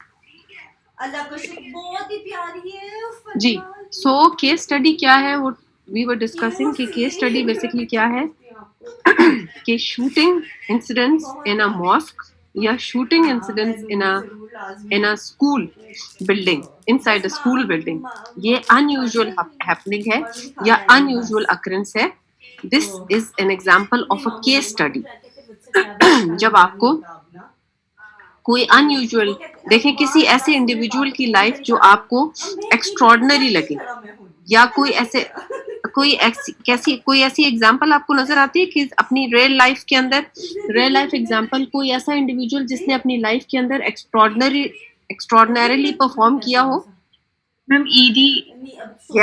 अल्लाह का शुक्र, बहुत ही प्यारी है जी। सो केस स्टडी क्या है, वो वी वर डिस्कसिंग कि केस स्टडी बेसिकली क्या है कि shooting incidents in a mosque या shooting incidents in a school building, inside a school building, ये अनयूजुअल हैपनिंग है या अनयूजुअल अकरेंस है। This is an example of a case study. जब आपको कोई अनयूजुअल देखें, किसी ऐसे इंडिविजुअल की लाइफ जो आपको एक्स्ट्रॉर्डनरी लगे, या कोई ऐसी एग्जांपल आपको नजर आती है कि अपनी रियल लाइफ के अंदर, रियल लाइफ एग्जांपल कोई ऐसा इंडिविजुअल जिसने अपनी लाइफ के अंदर एक्स्ट्रॉर्डनरीली परफॉर्म किया हो? मैम ईदी,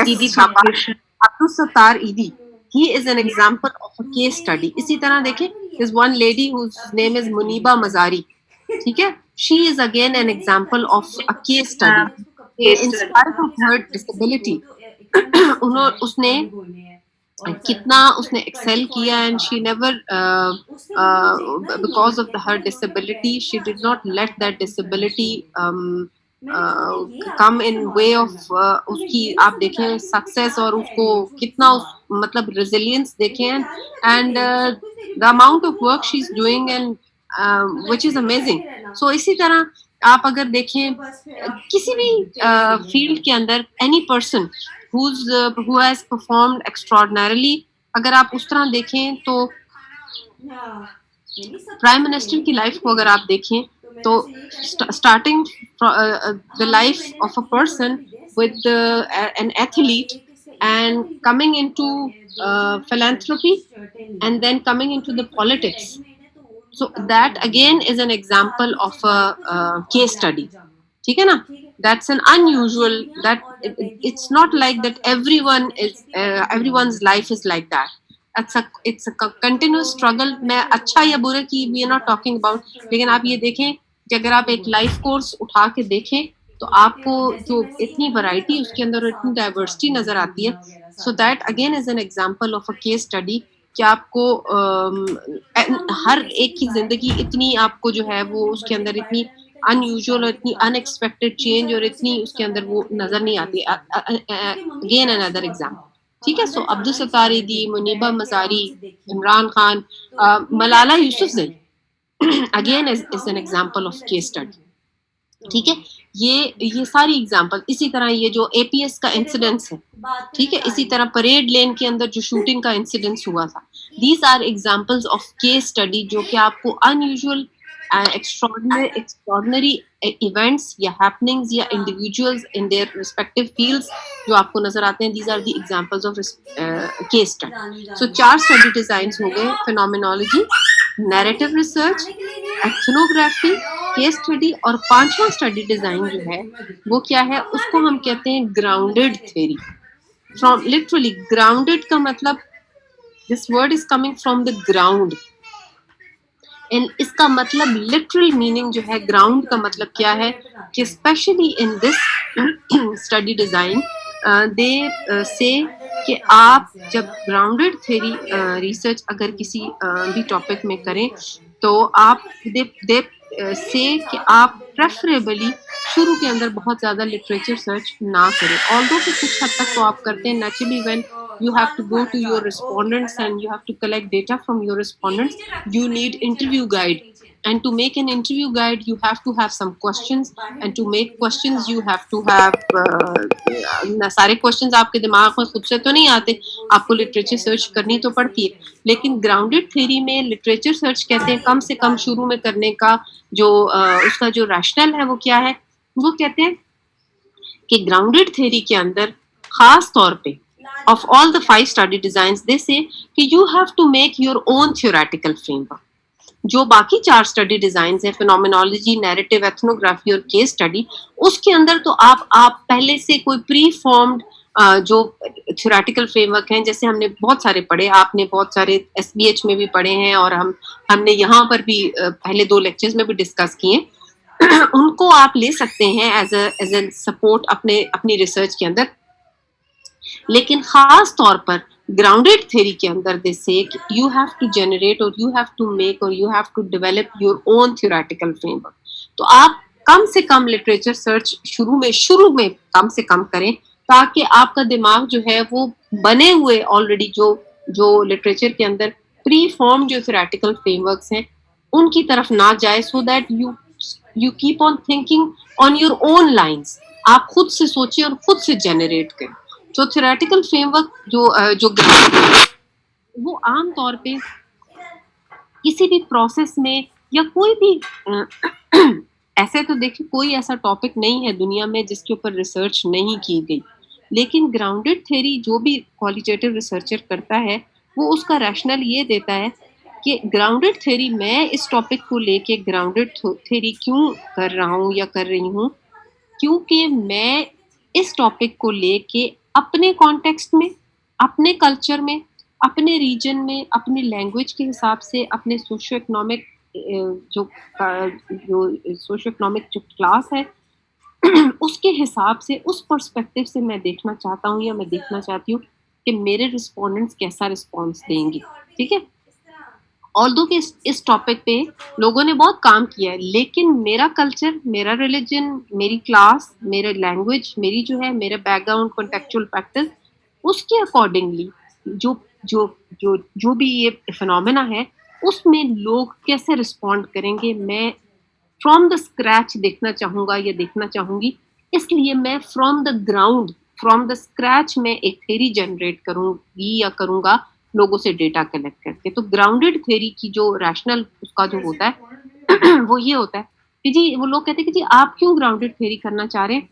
ईदी अब्दुल सत्तार ईदी, he is an example of a case study. इसी तरह देखें, there's one lady whose name is Muniba Mazari, ठीक है, she is again an example of a case study. In spite of her disability, उसने कितना उसने एक्सेल किया, and she never because of her disability she did not let that disability come in way of उसकी आप देखें success, और उसको कितना मतलब रेजिलियंस देखें, and the amount of work she is doing and which is amazing. So इसी तरह आप अगर देखें किसी भी फील्ड के अंदर, any person who has performed extraordinarily, अगर आप उस तरह देखें तो प्राइम मिनिस्टर की लाइफ को अगर आप देखें तो starting the life of a person with an athlete and coming into philanthropy and then coming into the politics, so that again is an example of a case study, ठीक है ना? That's an unusual, that it's not like that everyone is everyone's life is like that. It's a continuous struggle. मैं अच्छा या बुरे की we are not talking about, लेकिन आप ये देखें कि अगर आप एक लाइफ कोर्स उठा के देखें तो आपको जो इतनी वैरायटी उसके अंदर, इतनी डाइवर्सिटी नजर आती है. So that again is an example of a case study कि आपको हर एक की जिंदगी इतनी, आपको जो है वो उसके अंदर इतनी अनयूजुअल और इतनी अनएक्सपेक्टेड चेंज और इतनी उसके अंदर वो नजर नहीं आती. अगेन अनदर एग्जांपल, ठीक है. सो Abdul Sattar Edhi, Muniba Mazari, Imran Khan, Malala Yousafzai again is an example of case study, ठीक है. ये सारी एग्जांपल. इसी तरह ये जो एपीएस का इंसिडेंस है, ठीक है, इसी तरह परेड लेन के अंदर जो शूटिंग का इंसिडेंस हुआ था, these are examples of case study जो कि आपको अनयूजुअल एक्स्ट्राऑर्डिनरी इवेंट्स या हैपनिंग्स या individuals in their respective fields जो आपको नजर आते हैं. These are the examples of case study. So 4 study designs हो गए: phenomenology, narrative research, ethnography, case study, और 5वां स्टडी डिजाइन जो है वो क्या है, उसको हम कहते हैं grounded theory. From literally grounded का मतलब, this word is coming from the ground, and इसका मतलब लिटरल मीनिंग जो है ग्राउंड का मतलब क्या है कि specially in this study design they say कि आप जब ग्राउंडेड थ्योरी रिसर्च अगर किसी भी टॉपिक में करें तो आप दे से कि आप प्रेफरेबली शुरू के अंदर बहुत ज़्यादा लिटरेचर सर्च ना करें. ऑल्दो कि कुछ हद तक तो आप करते हैं. Naturally when you have to go to your respondents and you have to collect data from your respondents, you need interview guide, and to make an interview guide you have to have some questions, and to make questions you have to have सारे questions आपके दिमाग में खुद से तो नहीं आते, आपको लिटरेचर सर्च करनी तो पड़ती है. लेकिन ग्राउंडेड थ्योरी में लिटरेचर सर्च कहते हैं कम से कम शुरू में करने का जो उसका जो रैशनल है वो क्या है, वो कहते हैं कि ग्राउंडेड थ्योरी के अंदर खास तौर पे of all the 5 study designs they say कि you have to make your own theoretical framework. जो बाकी 4 स्टडी डिजाइन है, फिनोमिनोलॉजी, नैरेटिव, एथनोग्राफी और केस स्टडी, उसके अंदर तो आप पहले से कोई प्री फॉर्म्ड जो थ्योरेटिकल फ्रेमवर्क हैं, जैसे हमने बहुत सारे पढ़े, आपने बहुत सारे एसबीएच में भी पढ़े हैं और हमने यहाँ पर भी पहले 2 लेक्चर्स में भी डिस्कस किए, उनको आप ले सकते हैं एज ए सपोर्ट अपनी रिसर्च के अंदर। लेकिन खास तौर पर ग्राउंडेड थ्योरी के अंदर they say you have to generate और यू हैव टू मेक और you have to develop your own theoretical framework. तो आप कम से कम लिटरेचर सर्च शुरू में कम से कम करें, ताकि आपका दिमाग जो है वो बने हुए ऑलरेडी जो लिटरेचर के अंदर प्री फॉर्म जो थ्योरेटिकल फ्रेमवर्क्स हैं उनकी तरफ ना जाए, so that you keep on thinking on your own lines. आप खुद से सोचें और खुद से जनरेट करें। जो थ्योरेटिकल फ्रेमवर्क जो वो आम तौर पे किसी भी प्रोसेस में या कोई भी ऐसे तो देखिए कोई ऐसा टॉपिक नहीं है दुनिया में जिसके ऊपर रिसर्च नहीं की गई, लेकिन ग्राउंडेड थ्योरी जो भी क्वालिटेटिव रिसर्चर करता है वो उसका रैशनल ये देता है कि ग्राउंडेड थ्योरी, मैं इस टॉपिक को लेके ग्राउंडेड थ्योरी क्यों कर रहा हूँ या कर रही हूँ, क्योंकि मैं इस टॉपिक को लेके अपने कॉन्टेक्स्ट में, अपने कल्चर में, अपने रीजन में, अपनी लैंग्वेज के हिसाब से, अपने सोशियो इकोनॉमिक जो सोशियो इकोनॉमिक जो क्लास है उसके हिसाब से, उस पर्सपेक्टिव से मैं देखना चाहता हूँ या मैं देखना चाहती हूँ कि मेरे रिस्पोंडेंट्स कैसा रिस्पॉन्स देंगे। ठीक है, ऑल्दो कि इस टॉपिक पे लोगों ने बहुत काम किया है, लेकिन मेरा कल्चर, मेरा रिलीजन, मेरी क्लास, मेरा लैंग्वेज, मेरी जो है मेरा बैकग्राउंड, कॉन्टेक्चुअल फैक्टर्स, उसके अकॉर्डिंगली जो जो जो जो भी ये फिनोमेना है उसमें लोग कैसे रिस्पॉन्ड करेंगे, मैं फ्रॉम द स्क्रैच देखना चाहूँगा या देखना चाहूँगी। इसलिए मैं from the ground, from the scratch में एक थ्योरी जनरेट करूँगी या करूँगा लोगों से डेटा कलेक्ट करके। तो ग्राउंडेड थ्योरी की जो रैशनल उसका जो होता है वो ये होता है कि जी, वो लोग कहते हैं कि जी आप क्यों ग्राउंडेड थ्योरी करना चाह रहे हैं,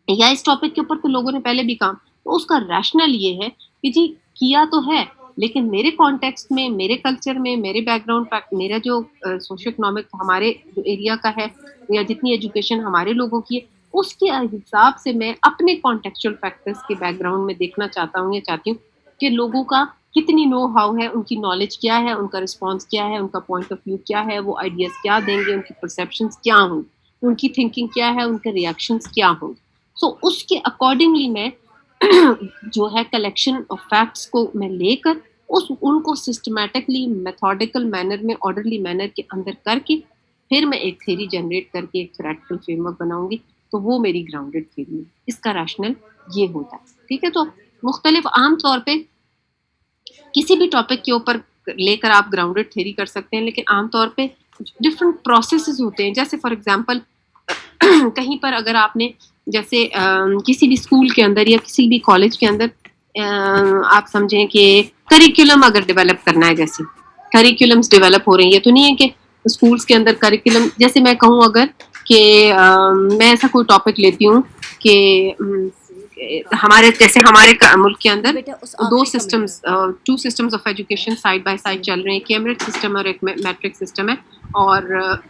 या इस टॉपिक के ऊपर तो लोगों ने पहले भी काम, तो उसका रैशनल ये है कि जी किया तो है, लेकिन मेरे कॉन्टेक्स्ट में, मेरे कल्चर में, मेरे बैकग्राउंड, मेरा जो सोशियो इकोनॉमिक हमारे जो एरिया का है या जितनी एजुकेशन हमारे लोगों की है, उसके हिसाब से मैं अपने कॉन्टेक्चुअल फैक्टर्स के बैकग्राउंड में देखना चाहता हूँ या चाहती हूँ कि लोगों का कितनी नो हाउ है, उनकी नॉलेज क्या है, उनका रिस्पॉन्स क्या है, उनका पॉइंट ऑफ व्यू क्या है, वो आइडियाज क्या देंगे, उनकी परसेप्शंस क्या होंगी, उनकी थिंकिंग क्या है, उनके रिएक्शंस क्या होंगे। सो उसके अकॉर्डिंगली मैं जो है कलेक्शन ऑफ फैक्ट्स को मैं लेकर उनको सिस्टमैटिकली, मेथोडिकल मैनर में, ऑर्डरली मैनर के अंदर करके फिर मैं एक थ्योरी जनरेट करके एक थ्योरेटिकल फ्रेमवर्क बनाऊंगी। तो वो मेरी ग्राउंडेड थ्योरी है, इसका रैशनल ये होता है। ठीक है, तो मुख्तलिफ आम तौर पे किसी भी टॉपिक के ऊपर लेकर आप ग्राउंडेड थ्योरी कर सकते हैं, लेकिन आमतौर पे डिफरेंट प्रोसेसेस होते हैं। जैसे फॉर एग्जांपल कहीं पर अगर आपने जैसे किसी भी स्कूल के अंदर या किसी भी कॉलेज के अंदर आप समझें कि करिकुलम अगर डेवलप करना है, जैसे करिकुलम्स डेवलप हो रहे हैं, ये तो नहीं है कि स्कूल्स के अंदर करिकुलम, जैसे मैं कहूँ अगर कि मैं ऐसा कोई टॉपिक लेती हूँ कि हमारे मुल्क के अंदर दो systems, 2 systems of education side by side चल रहे हैं, कैम्ब्रिज सिस्टम और एक मैट्रिक सिस्टम है। और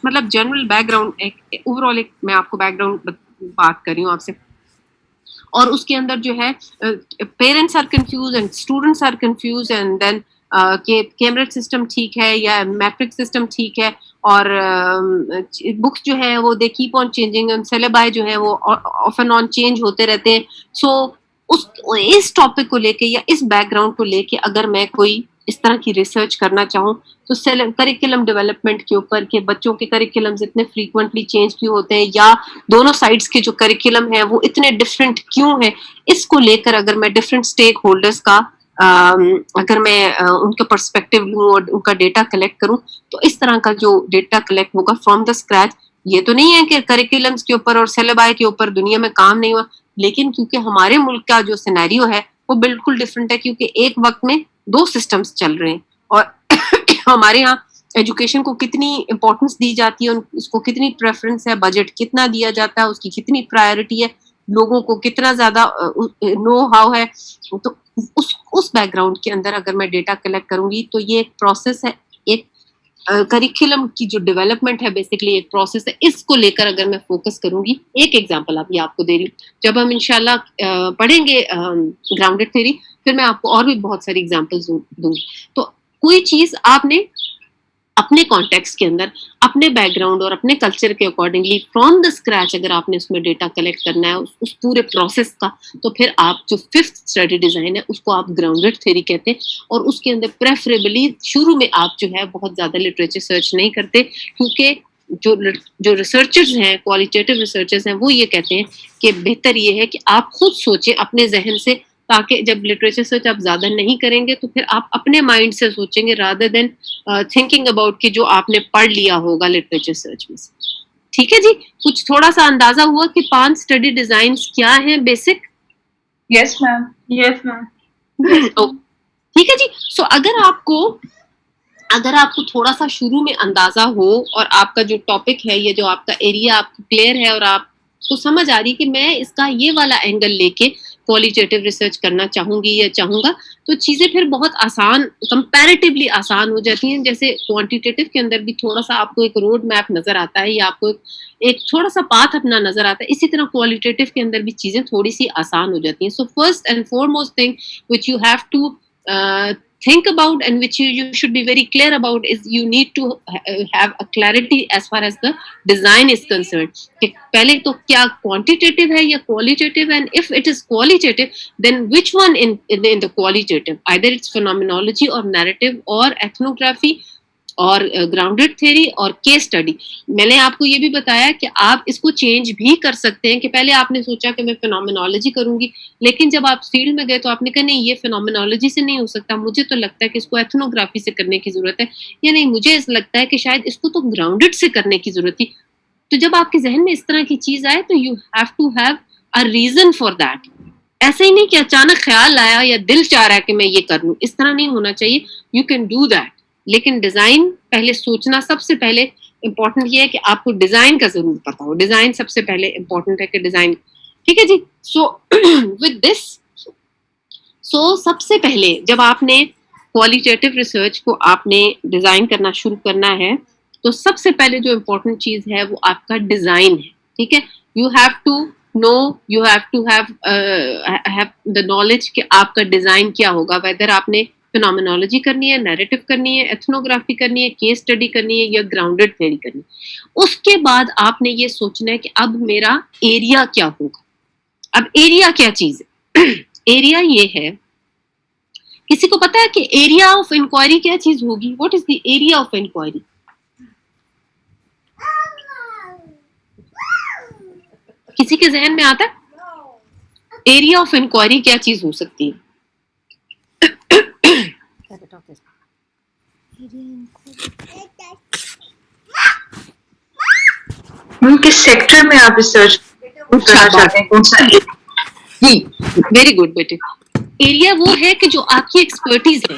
मतलब जनरल बैकग्राउंड, एक ओवरऑल एक मैं आपको बैकग्राउंड बात कर रही हूँ आपसे, और उसके अंदर जो है parents are confuse and students are confuse and then कि कैम्ब्रिज सिस्टम ठीक है या मैट्रिक सिस्टम ठीक है, और बुक्स जो है वो they keep on changing and syllabi जो है वो ऑफ एंड ऑन चेंज होते रहते हैं। सो इस टॉपिक को लेके या इस बैकग्राउंड को लेके अगर मैं कोई इस तरह की रिसर्च करना चाहूँ तो करिकुलम डेवलपमेंट के ऊपर के बच्चों के करिकुलम्स इतने फ्रीक्वेंटली चेंज क्यों होते हैं, या दोनों साइड्स के जो करिकुलम है वो इतने डिफरेंट क्यों है, इसको लेकर अगर मैं डिफरेंट स्टेक होल्डर्स का अगर मैं उनका पर्सपेक्टिव लूँ और उनका डेटा कलेक्ट करूँ, तो इस तरह का जो डेटा कलेक्ट होगा फ्रॉम द स्क्रैच, ये तो नहीं है कि करिकुलम्स के ऊपर और सिलेबाई के ऊपर दुनिया में काम नहीं हुआ, लेकिन क्योंकि हमारे मुल्क का जो सिनेरियो है वो बिल्कुल डिफरेंट है, क्योंकि एक वक्त में 2 सिस्टम्स चल रहे हैं और हमारे यहाँ एजुकेशन को कितनी इंपॉर्टेंस दी जाती है, उसको कितनी प्रेफरेंस है, बजट कितना दिया जाता है, उसकी कितनी प्रायोरिटी है, लोगों को कितना ज्यादा नो हाउ है। तो उस बैकग्राउंड के अंदर अगर मैं डेटा कलेक्ट करूंगी तो ये एक प्रोसेस है, एक करिकुलम की जो डेवलपमेंट है, बेसिकली एक प्रोसेस है, इसको लेकर अगर मैं फोकस करूंगी, एक एग्जांपल अभी आपको दे रही हूँ, जब हम इंशाल्लाह पढ़ेंगे ग्राउंडेड थ्योरी, फिर मैं आपको और भी बहुत सारी एग्जांपल्स दूंगी। तो कोई चीज आपने अपने कॉन्टेक्स्ट के अंदर, अपने बैकग्राउंड और अपने कल्चर के अकॉर्डिंगली फ्रॉम द स्क्रैच अगर आपने उसमें डेटा कलेक्ट करना है उस पूरे प्रोसेस का, तो फिर आप जो फिफ्थ स्टडी डिजाइन है उसको आप ग्राउंडेड थ्योरी कहते हैं। और उसके अंदर प्रेफरेबली शुरू में आप जो है बहुत ज्यादा लिटरेचर सर्च नहीं करते, क्योंकि जो रिसर्चर्स हैं, क्वालिटेटिव रिसर्चर्स हैं, वो ये कहते हैं कि बेहतर ये है कि आप खुद सोचें अपने जहन से, ताकि जब लिटरेचर सर्च आप ज्यादा नहीं करेंगे तो फिर आप अपने माइंड से सोचेंगे रादर देन थिंकिंग अबाउट कि जो आपने पढ़ लिया होगा लिटरेचर सर्च में से। ठीक है जी, कुछ थोड़ा सा अंदाजा हुआ कि 5 स्टडी डिजाइन्स क्या हैं basic? Yes ma'am, yes ma'am. ठीक है जी। सो अगर आपको थोड़ा सा शुरू में अंदाजा हो और आपका जो टॉपिक है, ये जो आपका एरिया आपको क्लियर है और आपको समझ आ रही है कि मैं इसका ये वाला एंगल लेके क्वालिटेटिव रिसर्च करना चाहूंगी या चाहूंगा, तो चीजें फिर बहुत आसान, कंपैरेटिवली आसान हो जाती हैं। जैसे क्वांटिटेटिव के अंदर भी थोड़ा सा आपको एक रोड मैप नजर आता है या आपको एक थोड़ा सा पाथ अपना नजर आता है, इसी तरह क्वालिटेटिव के अंदर भी चीजें थोड़ी सी आसान हो जाती हैं। So first and foremost thing which you have to think about and which you should be very clear about is you need to have a clarity as far as the design is concerned, कि पहले तो क्या quantitative है या qualitative, and if it is qualitative then which one in the qualitative, either it's phenomenology or narrative or ethnography और grounded theory और case study. मैंने आपको ये भी बताया कि आप इसको चेंज भी कर सकते हैं, कि पहले आपने सोचा कि मैं फिनोमिनोलॉजी करूंगी, लेकिन जब आप फील्ड में गए तो आपने कहा नहीं, ये फिनोमिनोलॉजी से नहीं हो सकता, मुझे तो लगता है कि इसको एथनोग्राफी से करने की जरूरत है, या नहीं मुझे ऐसा लगता है कि शायद इसको तो ग्राउंडेड से करने की जरूरत थी। तो जब आपके जहन में इस तरह की चीज आए तो you have to have a reason for that. ऐसे ही नहीं कि अचानक ख्याल आया या दिल चाह रहा है कि मैं ये कर लूं, इस तरह नहीं होना चाहिए। यू कैन डू दैट, लेकिन डिजाइन पहले सोचना, सबसे पहले इंपॉर्टेंट ये है कि आपको डिजाइन का जरूर पता हो। डिजाइन सबसे पहले इंपॉर्टेंट है कि डिजाइन, ठीक है जी। सो विद दिस, सबसे पहले जब आपने क्वालिटेटिव रिसर्च को आपने डिजाइन करना शुरू करना है, तो सबसे पहले जो इंपॉर्टेंट चीज है वो आपका डिजाइन है। ठीक है, you have to know, you have to have the knowledge कि आपका डिजाइन क्या होगा, वेदर आपने फिनोमिनोलॉजी करनी है, नैरेटिव करनी है, एथनोग्राफी करनी है, केस स्टडी करनी है या ग्राउंडेड थ्योरी करनी है। उसके बाद आपने ये सोचना है कि अब मेरा एरिया क्या होगा। अब एरिया क्या चीज है? एरिया ये है, किसी को पता है कि एरिया ऑफ इंक्वायरी क्या चीज होगी? What is the area of inquiry? किसी के जहन में आता है एरिया ऑफ इंक्वायरी क्या चीज हो सकती है? किस सेक्टर में आप रिसर्च करना चाहते हैं, कौन सा? जी, वेरी गुड बेटे। एरिया वो है कि जो आपकी एक्सपर्टीज है,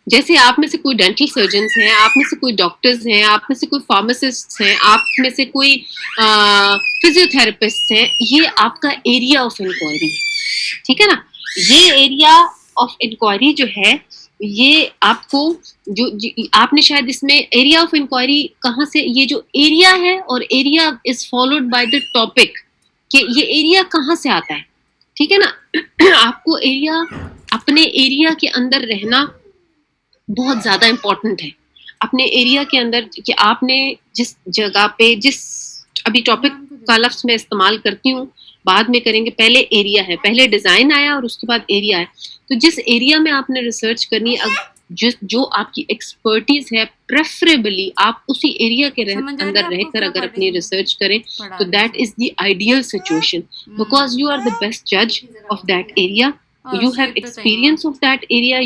जैसे आप में से कोई डेंटल सर्जन हैं, आप में से कोई डॉक्टर्स हैं, आप में से कोई फार्मासिस्ट हैं, आप में से कोई फिजियोथेरेपिस्ट हैं, ये आपका एरिया ऑफ इंक्वायरी है। ठीक है ना? ये एरिया ऑफ इंक्वायरी जो है, ये आपको जो आपने शायद इसमें एरिया ऑफ इंक्वायरी कहाँ से, ये जो एरिया है और area is followed by the topic, कि ये एरिया कहाँ से आता है। ठीक है ना? आपको एरिया, अपने एरिया के अंदर रहना बहुत ज्यादा इंपॉर्टेंट है। अपने एरिया के अंदर कि आपने जिस जगह पे, जिस अभी टॉपिक का लफ्ज मैं इस्तेमाल करती हूँ, बाद में करेंगे, पहले एरिया है, पहले डिजाइन आया और उसके बाद एरिया है। तो जिस एरिया में आपने रिसर्च करनी है, जो आपकी एक्सपर्टीज है, प्रेफरेबली आप उसी एरिया के अंदर रहकर अगर अपनी रिसर्च करें, तो that is the ideal situation, because you are the best जज of that area, you have experience of that area,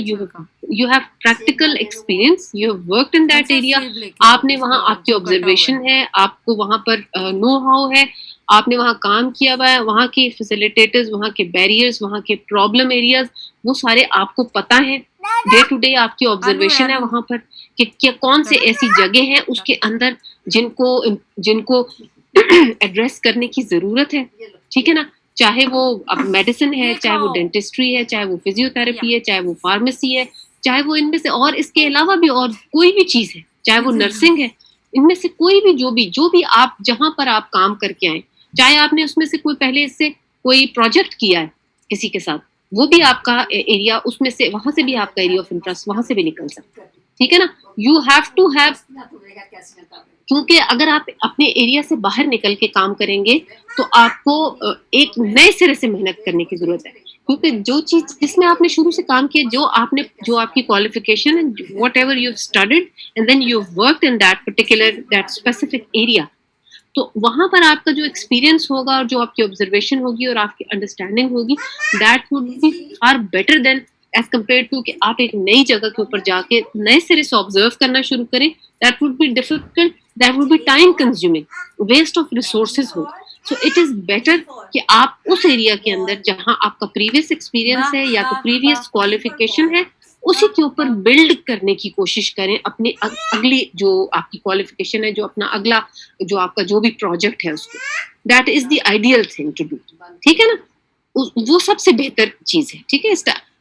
you have practical experience, you have worked in that area, आपने वहाँ, आपकी ऑब्जर्वेशन है, आपको वहाँ पर नो हाउ है, आपने वहाँ काम किया हुआ है, वहाँ के फैसिलिटेटर्स, वहाँ के बैरियर्स, वहाँ के प्रॉब्लम एरियाज, वो सारे आपको पता है। डे टू डे आपकी ऑब्जर्वेशन है वहाँ पर कि क्या कौन से ऐसी जगह हैं उसके अंदर जिनको एड्रेस करने की जरूरत है। ठीक है ना? चाहे वो अब मेडिसिन है, चाहे वो डेंटिस्ट्री है, चाहे वो फिजियोथेरेपी है, चाहे वो फार्मेसी है, चाहे वो इनमें से और इसके अलावा भी और कोई भी चीज है, चाहे वो नर्सिंग है, इनमें से कोई भी जो भी आप जहां पर आप काम करके आए, चाहे आपने उसमें से कोई पहले इससे कोई प्रोजेक्ट किया है किसी के साथ, वो भी आपका एरिया, उसमें से वहां से भी आपका एरिया ऑफ इंटरेस्ट वहां से भी निकल सकता है, ठीक है ना। यू हैव टू हैव, क्योंकि अगर आप अपने एरिया से बाहर निकल के काम करेंगे तो आपको एक नए सिरे से मेहनत करने की जरूरत है, क्योंकि जो चीज जिसमें आपने शुरू से काम किया, जो आपकी क्वालिफिकेशन है, whatever you studied and then you worked in that specific area, तो वहां पर आपका जो एक्सपीरियंस होगा और जो आपकी ऑब्जर्वेशन होगी और आपकी अंडरस्टैंडिंग होगी, that would be far better than as compare to कि आप एक नई जगह के ऊपर जाके नए सिरे से ऑब्जर्व करना शुरू करें। That would be difficult, that would be time consuming, waste of resources हो। सो इट इज बेटर कि आप उस एरिया के अंदर जहां आपका प्रीवियस एक्सपीरियंस है या तो प्रीवियस क्वालिफिकेशन है, उसी के ऊपर बिल्ड करने की कोशिश करें अपने अगली जो आपकी क्वालिफिकेशन है, जो अपना अगला जो आपका जो भी प्रोजेक्ट है उसको। That is the ideal thing to do, ठीक है ना, वो सबसे बेहतर चीज है, ठीक है।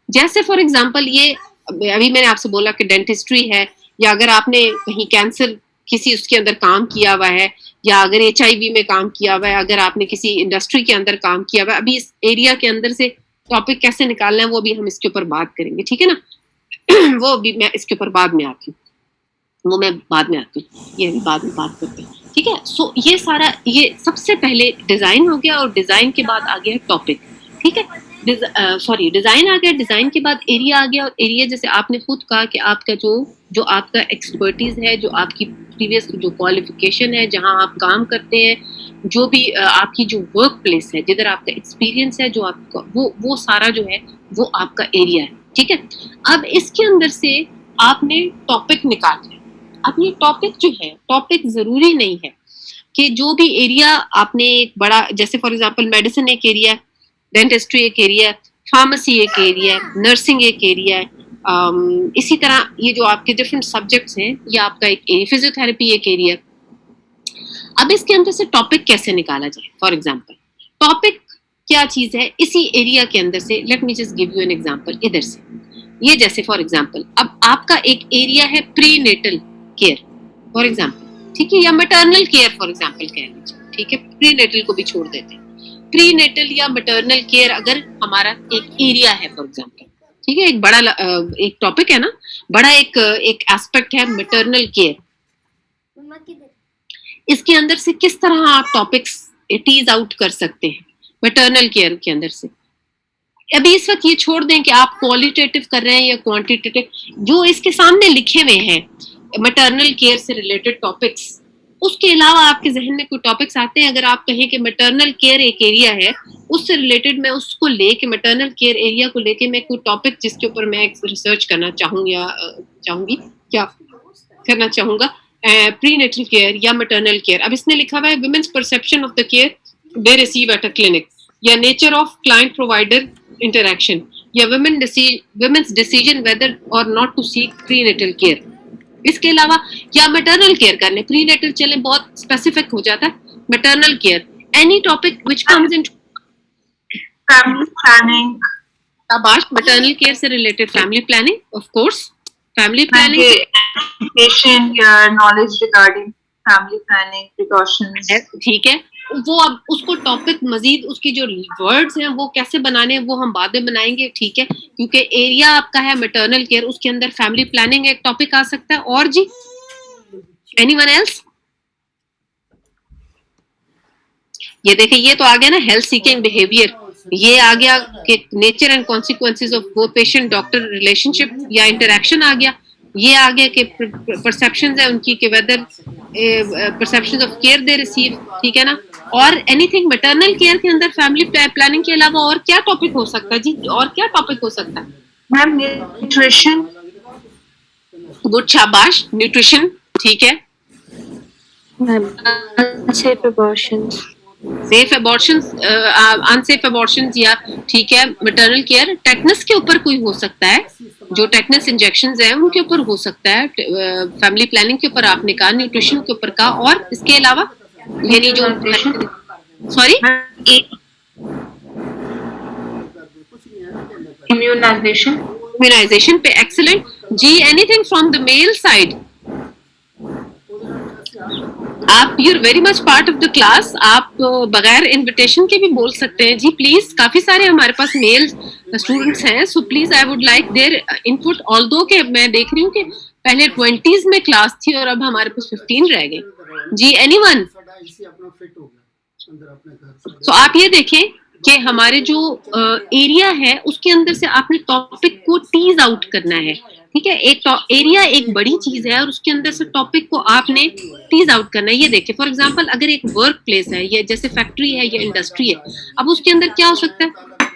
जैसे फॉर एग्जांपल ये अभी मैंने आपसे बोला कि डेंटिस्ट्री है, या अगर आपने कहीं कैंसर किसी उसके अंदर काम किया हुआ है, या अगर HIV में काम किया हुआ है, अगर आपने किसी इंडस्ट्री के अंदर काम किया हुआ है, अभी इस एरिया के अंदर से टॉपिक कैसे निकालना है वो भी हम इसके ऊपर बात करेंगे, ठीक है ना। वो भी मैं इसके ऊपर बाद में आती हूँ, वो मैं बाद में आती हूँ, ये अभी बाद में बात करते हैं, ठीक है। सो ये सारा, ये सबसे पहले डिजाइन हो गया, और डिजाइन के बाद आ गया टॉपिक, ठीक है। डिजाइन आ गया, डिजाइन के बाद एरिया आ गया, और एरिया जैसे आपने खुद कहा कि आपका जो आपका एक्सपर्टीज है, जो आपकी प्रीवियस जो क्वालिफिकेशन है, जहां आप काम करते हैं, जो भी आपकी जो वर्क प्लेस है, जिधर आपका एक्सपीरियंस है, जो आपका वो सारा जो है वो आपका एरिया है, ठीक है। अब इसके अंदर से आपने टॉपिक निकाल लिया। अब ये टॉपिक जो है, टॉपिक जरूरी नहीं है कि जो भी एरिया आपने एक बड़ा, जैसे फॉर एग्जांपल मेडिसिन एक एरिया है, डेंटिस्ट्री एक एरिया है, फार्मेसी एक एरिया है, नर्सिंग एक एरिया है, इसी तरह ये जो आपके डिफरेंट सब्जेक्ट्स हैं, ये आपका एक फिजियोथेरेपी एक एरिया है। अब इसके अंदर से टॉपिक कैसे निकाला जाए? फॉर एग्जांपल टॉपिक क्या चीज है इसी एरिया के अंदर से, late me just give you an example इधर से। ये जैसे फॉर एग्जांपल अब आपका एक एरिया है प्रीनेटल केयर फॉर एग्जांपल, ठीक है, या मैटरनल केयर फॉर एग्जांपल कह लीजिए, ठीक है, प्रीनेटल को भी छोड़ देते हैं। प्रीनेटल या मैटरनल केयर अगर हमारा एक एरिया है फॉर एग्जांपल, ठीक है, एक बड़ा एक टॉपिक है ना, बड़ा एक एस्पेक्ट है मैटरनल केयर। इसके अंदर से किस तरह आप टॉपिक्स टीज आउट कर सकते हैं मैटरनल केयर के अंदर से? अभी इस वक्त ये छोड़ दें कि आप क्वालिटेटिव कर रहे हैं या क्वांटिटेटिव, जो इसके सामने लिखे हुए हैं मैटरनल केयर से रिलेटेड टॉपिक्स, उसके अलावा आपके जहन में कोई टॉपिक्स आते हैं? अगर आप कहें कि मैटरनल केयर एक एरिया है, उससे रिलेटेड मैं उसको लेके, मैटरनल केयर एरिया को लेके मैं कोई टॉपिक जिसके ऊपर मैं रिसर्च करना चाहूंगी, क्या करना चाहूंगा, प्रीनेटल केयर या मैटरनल केयर। अब इसने लिखा हुआ है women's perception of the care they receive at a clinic, या nature of client provider interaction, या women's decision whether or not to seek prenatal care. इसके अलावा क्या मैटरनल केयर करने, प्रीनेटल चले बहुत स्पेसिफिक हो जाता है, maternal care, any topic which comes in family planning, शाबाश, मैटरनल केयर से related family planning, of course family planning, education या knowledge regarding family planning precautions, ठीक है। वो अब उसको टॉपिक मजीद उसकी जो वर्ड्स हैं वो कैसे बनाने हैं वो हम बाद में बनाएंगे, ठीक है, क्योंकि एरिया आपका है मैटरनल केयर, उसके अंदर फैमिली प्लानिंग एक टॉपिक आ सकता है। और जी एनीवन एल्स? ये देखिए, ये तो आ गया ना हेल्थ सीकिंग बिहेवियर, ये आ गया कि नेचर एंड कॉन्सिक्वेंसेज ऑफ वो पेशेंट डॉक्टर रिलेशनशिप या इंटरेक्शन आ गया, ये आ गया कि परसेप्शंस है उनकी कि whether perceptions of care they receive, ठीक है ना। और एनीथिंग मैटरनल केयर के अंदर फैमिली प्लानिंग के अलावा और क्या टॉपिक हो सकता है जी? और क्या टॉपिक हो सकता है मैम? न्यूट्रिशन, गुड, शाबाश, न्यूट्रिशन, ठीक है। Unsafe abortions. Safe abortions, unsafe abortions, या ठीक है मैटरनल केयर। टेटनस के ऊपर कोई हो सकता है, जो टेटनस इंजेक्शंस हैं उनके ऊपर हो सकता है। फैमिली प्लानिंग के ऊपर आपने कहा, न्यूट्रिशन के ऊपर कहा, और इसके अलावा यानी जो सॉरी इम्यूनाइजेशन, इम्यूनाइजेशन पे एक्सीलेंट जी। Anything from the male side? आप you're very much part of the class. आप बगैर इनविटेशन के भी बोल सकते हैं जी प्लीज। काफी सारे हमारे पास मेल स्टूडेंट्स हैं, so please I would like there input. Although के मैं देख रही हूँ कि पहले 20s में क्लास थी और अब हमारे पास 15 रह गए जी। एनीवन? सो आप ये देखें कि हमारे जो एरिया है उसके अंदर से आपने टॉपिक को टीज आउट करना है, ठीक है। एक एरिया एक बड़ी चीज है और उसके अंदर से टॉपिक को आपने टीज आउट करना है। ये देखिए फॉर एग्जांपल अगर एक वर्क प्लेस है, ये जैसे फैक्ट्री है या इंडस्ट्री है, अब उसके अंदर क्या हो सकता है?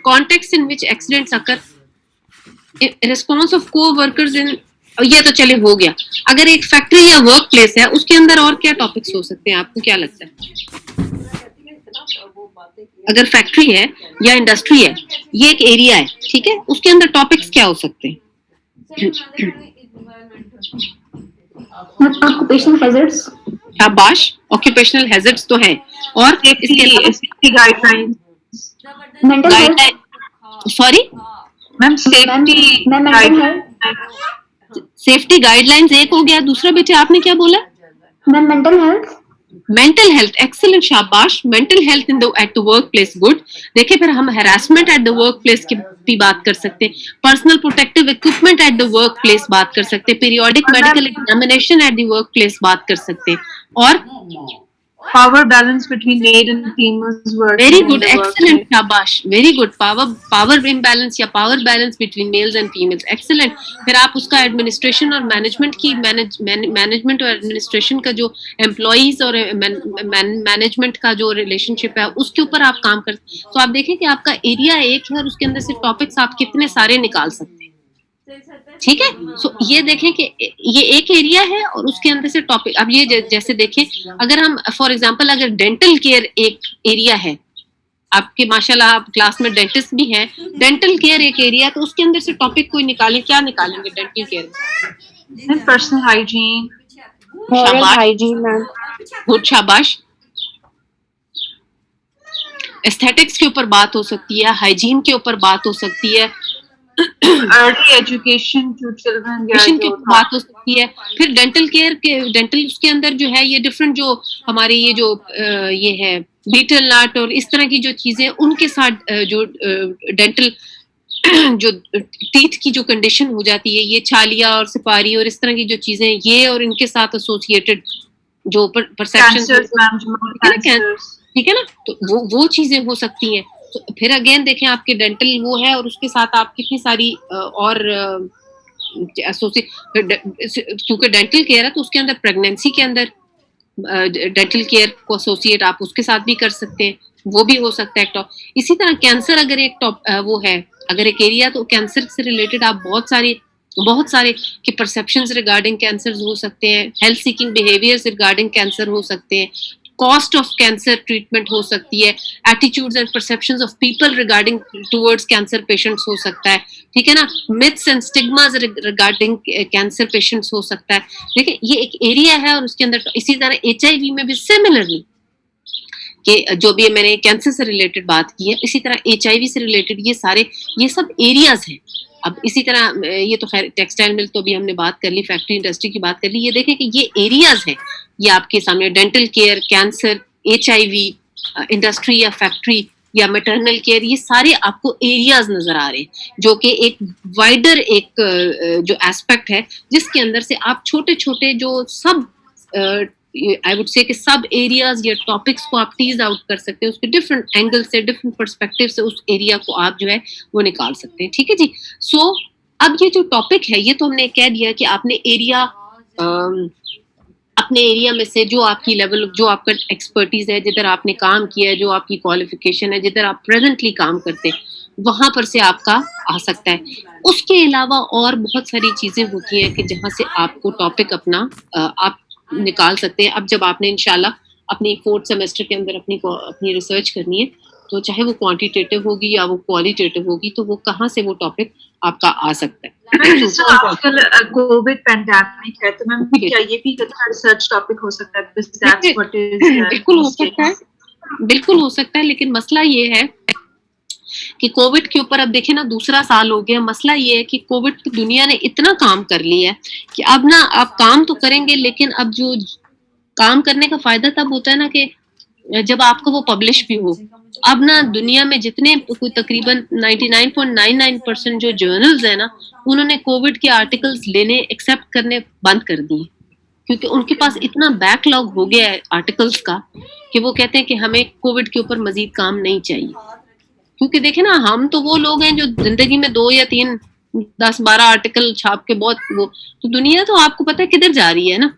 Context in which accidents occur, response of को वर्कर्स इन, ये तो चले हो गया। अगर एक फैक्ट्री या वर्क प्लेस है उसके अंदर और क्या टॉपिक्स हो सकते हैं, आपको क्या लगता है? अगर फैक्ट्री है या इंडस्ट्री है, ये एक एरिया है, ठीक है, उसके अंदर टॉपिक्स क्या हो सकते हैं? Occupational hazards. शाबाश, ऑक्यूपेशनल हैजर्ड्स तो है। और safety guidelines, mental health. Guideline, sorry ma'am safety safety guidelines एक हो गया। दूसरा बेटे आपने क्या बोला? Ma'am mental health. Mental health, excellent, शाबाश। Mental health in the at the workplace, good. देखिए फिर हम harassment at the workplace की भी बात कर सकते हैं, personal protective equipment at the workplace बात कर सकते हैं, periodic medical examination eight the workplace बात कर सकते हैं, और power balance between male and females working very in good, the excellent, workplace. शाबाश, वेरी गुड। पावर इम्बैलेंस या power balance between mails and females, excellent. फिर आप उसका एडमिनिस्ट्रेशन और मैनेजमेंट की मैनेजमेंट और एडमिनिस्ट्रेशन का जो एम्प्लॉइज और मैनेजमेंट का जो रिलेशनशिप है उसके ऊपर आप काम कर। तो आप देखें कि आपका एरिया एक है और उसके अंदर से टॉपिक्स आप कितने सारे निकाल सकते हैं, ठीक है। सो ये देखें कि ये एक एरिया है और उसके अंदर से टॉपिक। अब ये जैसे देखें, अगर हम फॉर एग्जांपल अगर डेंटल केयर एक एरिया है, आपके माशाल्लाह आप क्लास में डेंटिस्ट भी हैं, डेंटल केयर एक एरिया, तो उसके अंदर से टॉपिक कोई निकालें, क्या निकालेंगे डेंटल केयर में? And personal hygiene. Oral शाबाश, hygiene, ma'am. गुड, शाबाश। एस्थेटिक्स के ऊपर बात हो सकती है, हाइजीन के ऊपर बात हो सकती है, Early education to children. Education की बात हो सकती है। फिर डेंटल केयर के डेंटल उसके अंदर जो है ये डिफरेंट जो हमारे ये जो ये है बीटल नट और इस तरह की जो चीजें उनके साथ जो डेंटल जो टीथ की जो कंडीशन हो जाती है, ये छालिया और सिपारी और इस तरह की जो चीजें ये और इनके साथ एसोसिएटेड जो परसेप्शन, Cancers, ma'am, cancers. ठीक है ना, तो वो चीजें हो सकती हैं। तो फिर अगेन देखें आपके डेंटल वो है और उसके साथ आप कितनी सारी और क्योंकि डेंटल केयर है तो उसके अंदर प्रेगनेंसी के अंदर डेंटल केयर को एसोसिएट आप उसके साथ भी कर सकते हैं, वो भी हो सकता है टॉप। इसी तरह कैंसर अगर एक टॉप वो है, अगर एक एरिया, तो कैंसर से रिलेटेड आप बहुत सारे के परसेप्शंस रिगार्डिंग कैंसर हो सकते हैं, health seeking behaviours regarding cancer हो सकते हैं, कॉस्ट ऑफ कैंसर ट्रीटमेंट हो सकती है, attitudes and perceptions of people regarding towards cancer patients हो सकता है, ठीक है ना, myths and stigmas regarding cancer patients हो सकता है। देखिए ये एक एरिया है और उसके अंदर इसी तरह एचआईवी में भी सिमिलरली कि जो भी मैंने कैंसर से रिलेटेड बात की है, इसी तरह एचआईवी से रिलेटेड ये सब एरियाज हैं। अब इसी तरह ये तो खैर टेक्सटाइल मिल तो भी हमने बात कर ली, फैक्ट्री इंडस्ट्री की बात कर ली। ये देखें कि ये एरियाज हैं, ये आपके सामने dental care, cancer, HIV, industry या फैक्ट्री या मैटरनल केयर, ये सारे आपको एरियाज नजर आ रहे हैं जो कि एक वाइडर एक जो एस्पेक्ट है जिसके अंदर से आप छोटे छोटे जो सब आई वुड से कि सब एरियाज या टॉपिक्स को आप टीज आउट कर सकते हैं, उसके डिफरेंट एंगल से डिफरेंट पर्सपेक्टिव से उस एरिया को आप जो है वो निकाल सकते हैं, ठीक है जी। सो अब ये जो टॉपिक है ये तो हमने कह दिया कि आपने एरिया अपने एरिया में से जो आपकी लेवल, जो आपका एक्सपर्टीज है, जिधर आपने काम किया है, जो आपकी क्वालिफिकेशन है, जिधर आप प्रेजेंटली काम करते हैं, वहां पर से आपका आ सकता है। उसके अलावा और बहुत सारी चीजें होती हैं कि जहां से आपको टॉपिक अपना आप निकाल सकते हैं। अब जब आपने इंशाल्लाह अपनी 4th सेमेस्टर के अंदर अपनी रिसर्च करनी है, तो चाहे वो क्वांटिटेटिव होगी या वो क्वालिटेटिव होगी, तो वो कहाँ से वो टॉपिक आपका आ सकता है। आजकल कोविड पैंडेमिक है, तो मैम क्या ये भी रिसर्च टॉपिक हो सकता है? बिल्कुल हो सकता है, बिल्कुल हो सकता है, लेकिन मसला ये है कि कोविड के ऊपर अब देखें ना, दूसरा साल हो गया। मसला ये है कि कोविड पे दुनिया ने इतना काम कर लिया है कि अब ना आप काम तो करेंगे, लेकिन अब जो काम करने का फायदा तब होता है ना कि जब आपको वो पब्लिश भी हो। अब ना दुनिया में जितने कोई तकरीबन 99.99% जो जर्नल्स है ना, उन्होंने कोविड के आर्टिकल्स लेने एक्सेप्ट करने बंद कर दिए, क्योंकि उनके पास इतना बैकलॉग हो गया है आर्टिकल्स का कि वो कहते हैं कि हमें कोविड के ऊपर मजीद काम नहीं चाहिए। क्योंकि देखे ना, हम तो वो लोग हैं जो जिंदगी में 2 या 3 10-12 आर्टिकल छाप के बहुत वो, तो दुनिया तो आपको पता है किधर जा रही है ना।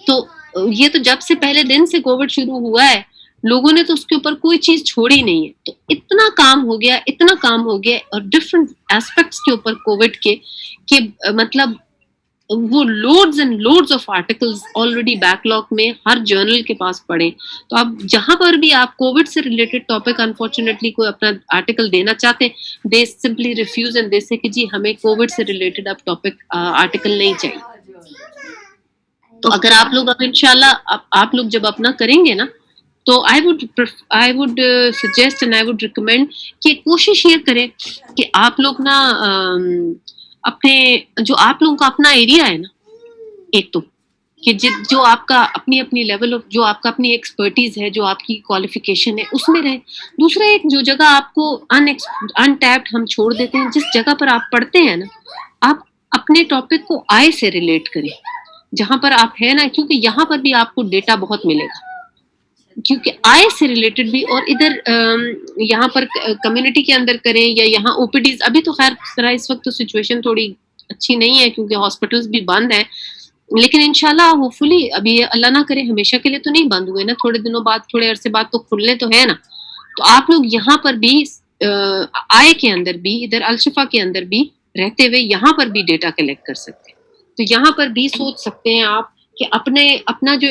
तो ये तो जब से पहले दिन से कोविड शुरू हुआ है, लोगों ने तो उसके ऊपर कोई चीज छोड़ी नहीं है। तो इतना काम हो गया, इतना काम हो गया, और डिफरेंट एस्पेक्ट्स के ऊपर कोविड के मतलब वो loads and loads of articles already backlog में हर जर्नल के पास पड़े। तो अब जहां पर भी आप कोविड से रिलेटेड टॉपिक अनफॉर्चुनेटली कोई अपना आर्टिकल देना चाहते हैं, they simply refuse and they say कि जी हमें कोविड से रिलेटेड अब टॉपिक आर्टिकल नहीं चाहिए। तो अगर आप लोग अब इंशाल्लाह आप लोग जब अपना करेंगे ना, तो I would suggest and I would recommend कि कोशिश ये करें कि आप लोग ना अपने जो आप लोगों का अपना एरिया है ना, एक तो कि जो आपका अपनी अपनी लेवल ऑफ, जो आपका अपनी एक्सपर्टीज है, जो आपकी क्वालिफिकेशन है, उसमें रहे। दूसरा, एक जो जगह आपको अनटैप्ड हम छोड़ देते हैं, जिस जगह पर आप पढ़ते हैं ना, आप अपने टॉपिक को आय से रिलेट करें जहां पर आप है ना, क्योंकि यहाँ पर भी आपको डेटा बहुत मिलेगा, क्योंकि आय से रिलेटेड भी। और इधर यहाँ पर कम्युनिटी के अंदर करें या यहाँ ओपीडीज, अभी तो खैर जरा इस वक्त तो सिचुएशन थोड़ी अच्छी नहीं है क्योंकि हॉस्पिटल्स भी बंद है, लेकिन इंशाल्लाह होपफुली अभी अल्लाह ना करे हमेशा के लिए तो नहीं बंद हुए ना, थोड़े दिनों बाद, थोड़े अरसे बाद तो खुलने तो है ना। तो आप लोग यहाँ पर भी आय के अंदर भी, इधर अलशिफा के अंदर भी रहते हुए यहाँ पर भी डेटा कलेक्ट कर सकते हैं। तो यहाँ पर भी सोच सकते हैं आप कि अपना जो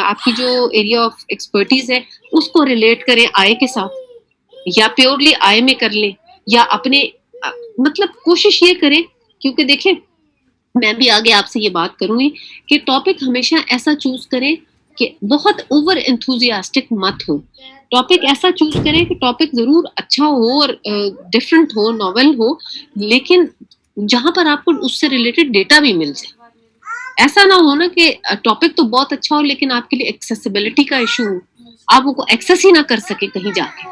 आपकी जो एरिया ऑफ एक्सपर्टीज है उसको रिलेट करें आय के साथ, या प्योरली आय में कर लें, या अपने मतलब कोशिश ये करें। क्योंकि देखें, मैं भी आगे आपसे ये बात करूंगी कि टॉपिक हमेशा ऐसा चूज करें कि बहुत ओवर एंथुजियास्टिक मत हो। टॉपिक ऐसा चूज करें कि टॉपिक जरूर अच्छा हो और डिफरेंट हो, नॉवेल हो, लेकिन जहां पर आपको उससे रिलेटेड डेटा भी मिल जाए। ऐसा ना हो ना कि टॉपिक तो बहुत अच्छा हो लेकिन आपके लिए एक्सेसिबिलिटी का इशू हो, आप वो एक्सेस ही ना कर सके कहीं जाके।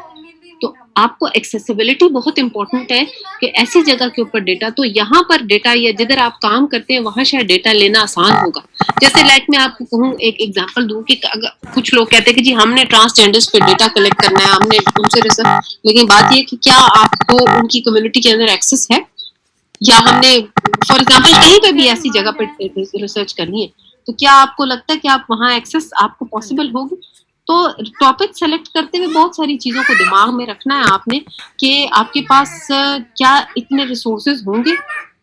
तो आपको एक्सेसिबिलिटी बहुत इंपॉर्टेंट है कि ऐसी जगह के ऊपर डेटा, तो यहाँ पर डेटा या जिधर आप काम करते हैं वहां शायद डेटा लेना आसान होगा। जैसे लाइक मैं आपको कहूँ, एक एग्जांपल दूं कि अगर कुछ लोग कहते हैं कि जी हमने ट्रांसजेंडर्स पे डेटा कलेक्ट करना है, हमने उनसे रिसर्च, लेकिन बात ये कि क्या आपको उनकी कम्युनिटी के अंदर एक्सेस है, या हमने फॉर एग्जांपल कहीं पे भी ऐसी जगह पर रिसर्च करनी है, तो क्या आपको लगता है कि आप वहाँ एक्सेस आपको पॉसिबल होगी? तो टॉपिक सेलेक्ट करते हुए बहुत सारी चीजों को दिमाग में रखना है आपने कि आपके पास क्या इतने रिसोर्सेज होंगे,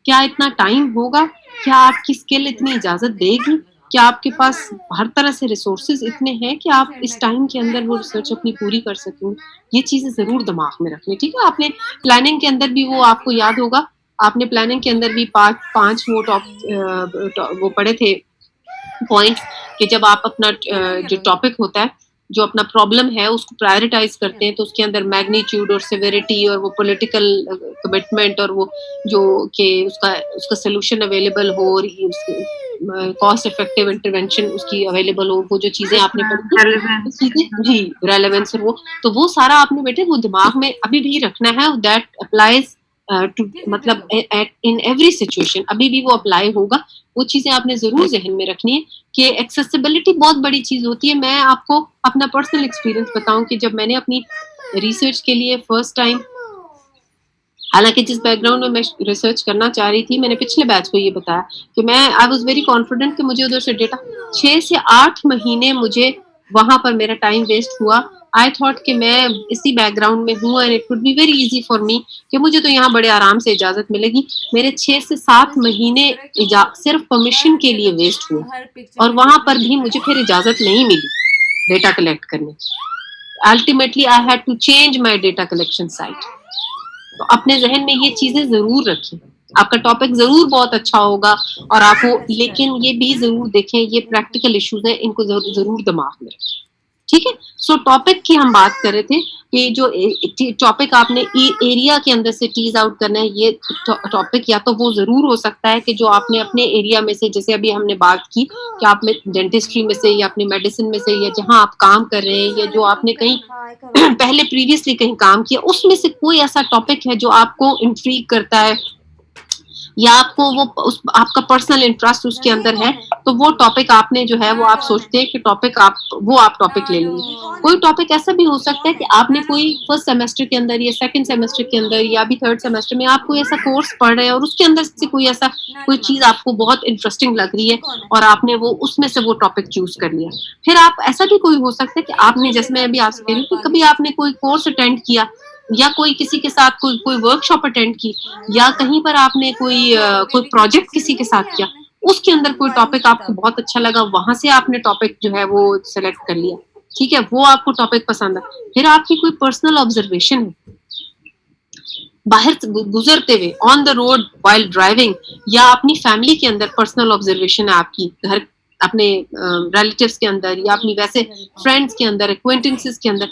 क्या इतना टाइम होगा, क्या आपकी स्किल इतनी इजाजत देगी, क्या आपके पास हर तरह से रिसोर्सेज इतने हैं कि आप इस टाइम के अंदर वो रिसर्च अपनी पूरी कर सकें। ये चीजें जरूर दिमाग में रखनी, ठीक है। आपने प्लानिंग के अंदर भी, वो आपको याद होगा, आपने प्लानिंग के अंदर भी पांच वो पढ़े थे पॉइंट्स कि जब आप अपना जो टॉपिक होता है, जो अपना प्रॉब्लम है, उसको प्रायोरिटाइज करते हैं, तो उसके अंदर मैग्नीट्यूड और सिविरिटी और वो पॉलिटिकल कमिटमेंट और वो जो कि उसका सोल्यूशन अवेलेबल हो और कॉस्ट इफेक्टिव इंटरवेंशन उसकी अवेलेबल हो, वो जो चीजें आपने पढ़ी जी, रेलेवेंस और वो, तो वो सारा आपने बेटे वो दिमाग में अभी भी रखना है। दैट अप्लाइज टू, मतलब इन एवरी सिचुएशन अभी भी वो अप्लाई होगा। वो चीजें आपने जरूर जहन में रखनी है कि एक्सेसिबिलिटी बहुत बड़ी चीज होती है। मैं आपको अपना पर्सनल एक्सपीरियंस बताऊं कि जब मैंने अपनी रिसर्च के लिए फर्स्ट टाइम, हालांकि जिस बैकग्राउंड में मैं रिसर्च करना चाह रही थी, मैंने पिछले बैच को ये बताया कि मैं आई वाज वेरी कॉन्फिडेंट कि मुझे उधर से डेटा 6 से 8 महीने मुझे वहां पर मेरा टाइम वेस्ट हुआ। आई थॉट कि मैं इसी बैकग्राउंड में हूँ and it would be very easy for me कि मुझे तो यहाँ बड़े आराम से इजाजत मिलेगी। मेरे 6 से 7 महीने सिर्फ परमिशन के लिए वेस्ट हुए, और वहां पर भी मुझे फिर इजाजत नहीं मिली डेटा कलेक्ट करने। Ultimately I had to change my data collection site. तो अपने जहन में ये चीजें जरूर रखें। आपका टॉपिक जरूर बहुत अच्छा होगा और आपको, लेकिन ये भी जरूर देखें, ये प्रैक्टिकल इश्यूज हैं, इनको जरूर दिमाग में रखें। ठीक है। सो टॉपिक की हम बात कर रहे थे कि जो टॉपिक आपने एरिया के अंदर से टीज आउट करना है, ये टॉपिक या तो वो जरूर हो सकता है कि जो आपने अपने एरिया में से, जैसे अभी हमने बात की कि आप में डेंटिस्ट्री में से या अपनी मेडिसिन में से या जहां आप काम कर रहे हैं या जो आपने कहीं पहले प्रीवियसली कहीं काम किया, उसमें से कोई ऐसा टॉपिक है जो आपको इंट्रीग करता है या आपको वो आपका पर्सनल इंटरेस्ट उसके अंदर है, तो वो टॉपिक आपने जो है वो आप सोचते हैं कि टॉपिक आप टॉपिक ले लेंगे। कोई टॉपिक ऐसा भी हो सकता है कि आपने कोई फर्स्ट सेमेस्टर के अंदर या सेकंड सेमेस्टर के अंदर या अभी थर्ड सेमेस्टर में आप कोई ऐसा कोर्स पढ़ रहे हैं और उसके अंदर से कोई चीज आपको बहुत इंटरेस्टिंग लग रही है और आपने वो उसमें से वो टॉपिक चूज कर लिया। फिर आप ऐसा भी कोई हो सकता है कि आपने, जैसे मैं अभी आपसे कह रही हूँ कि कभी आपने कोई कोर्स अटेंड किया या कोई किसी के साथ कोई वर्कशॉप अटेंड की या कहीं पर आपने कोई प्रोजेक्ट किसी के साथ किया, उसके अंदर कोई टॉपिक आपको बहुत अच्छा लगा, वहां से आपने टॉपिक जो है वो सिलेक्ट कर लिया, ठीक है, वो आपको टॉपिक पसंद है। फिर आपकी कोई पर्सनल ऑब्जर्वेशन है बाहर गुजरते हुए, on the road while driving, या अपनी फैमिली के अंदर पर्सनल ऑब्जर्वेशन है आपकी, घर अपने रिलेटिव्स के अंदर या अपनी वैसे फ्रेंड्स के अंदर, एक्वेंटेंसेस के अंदर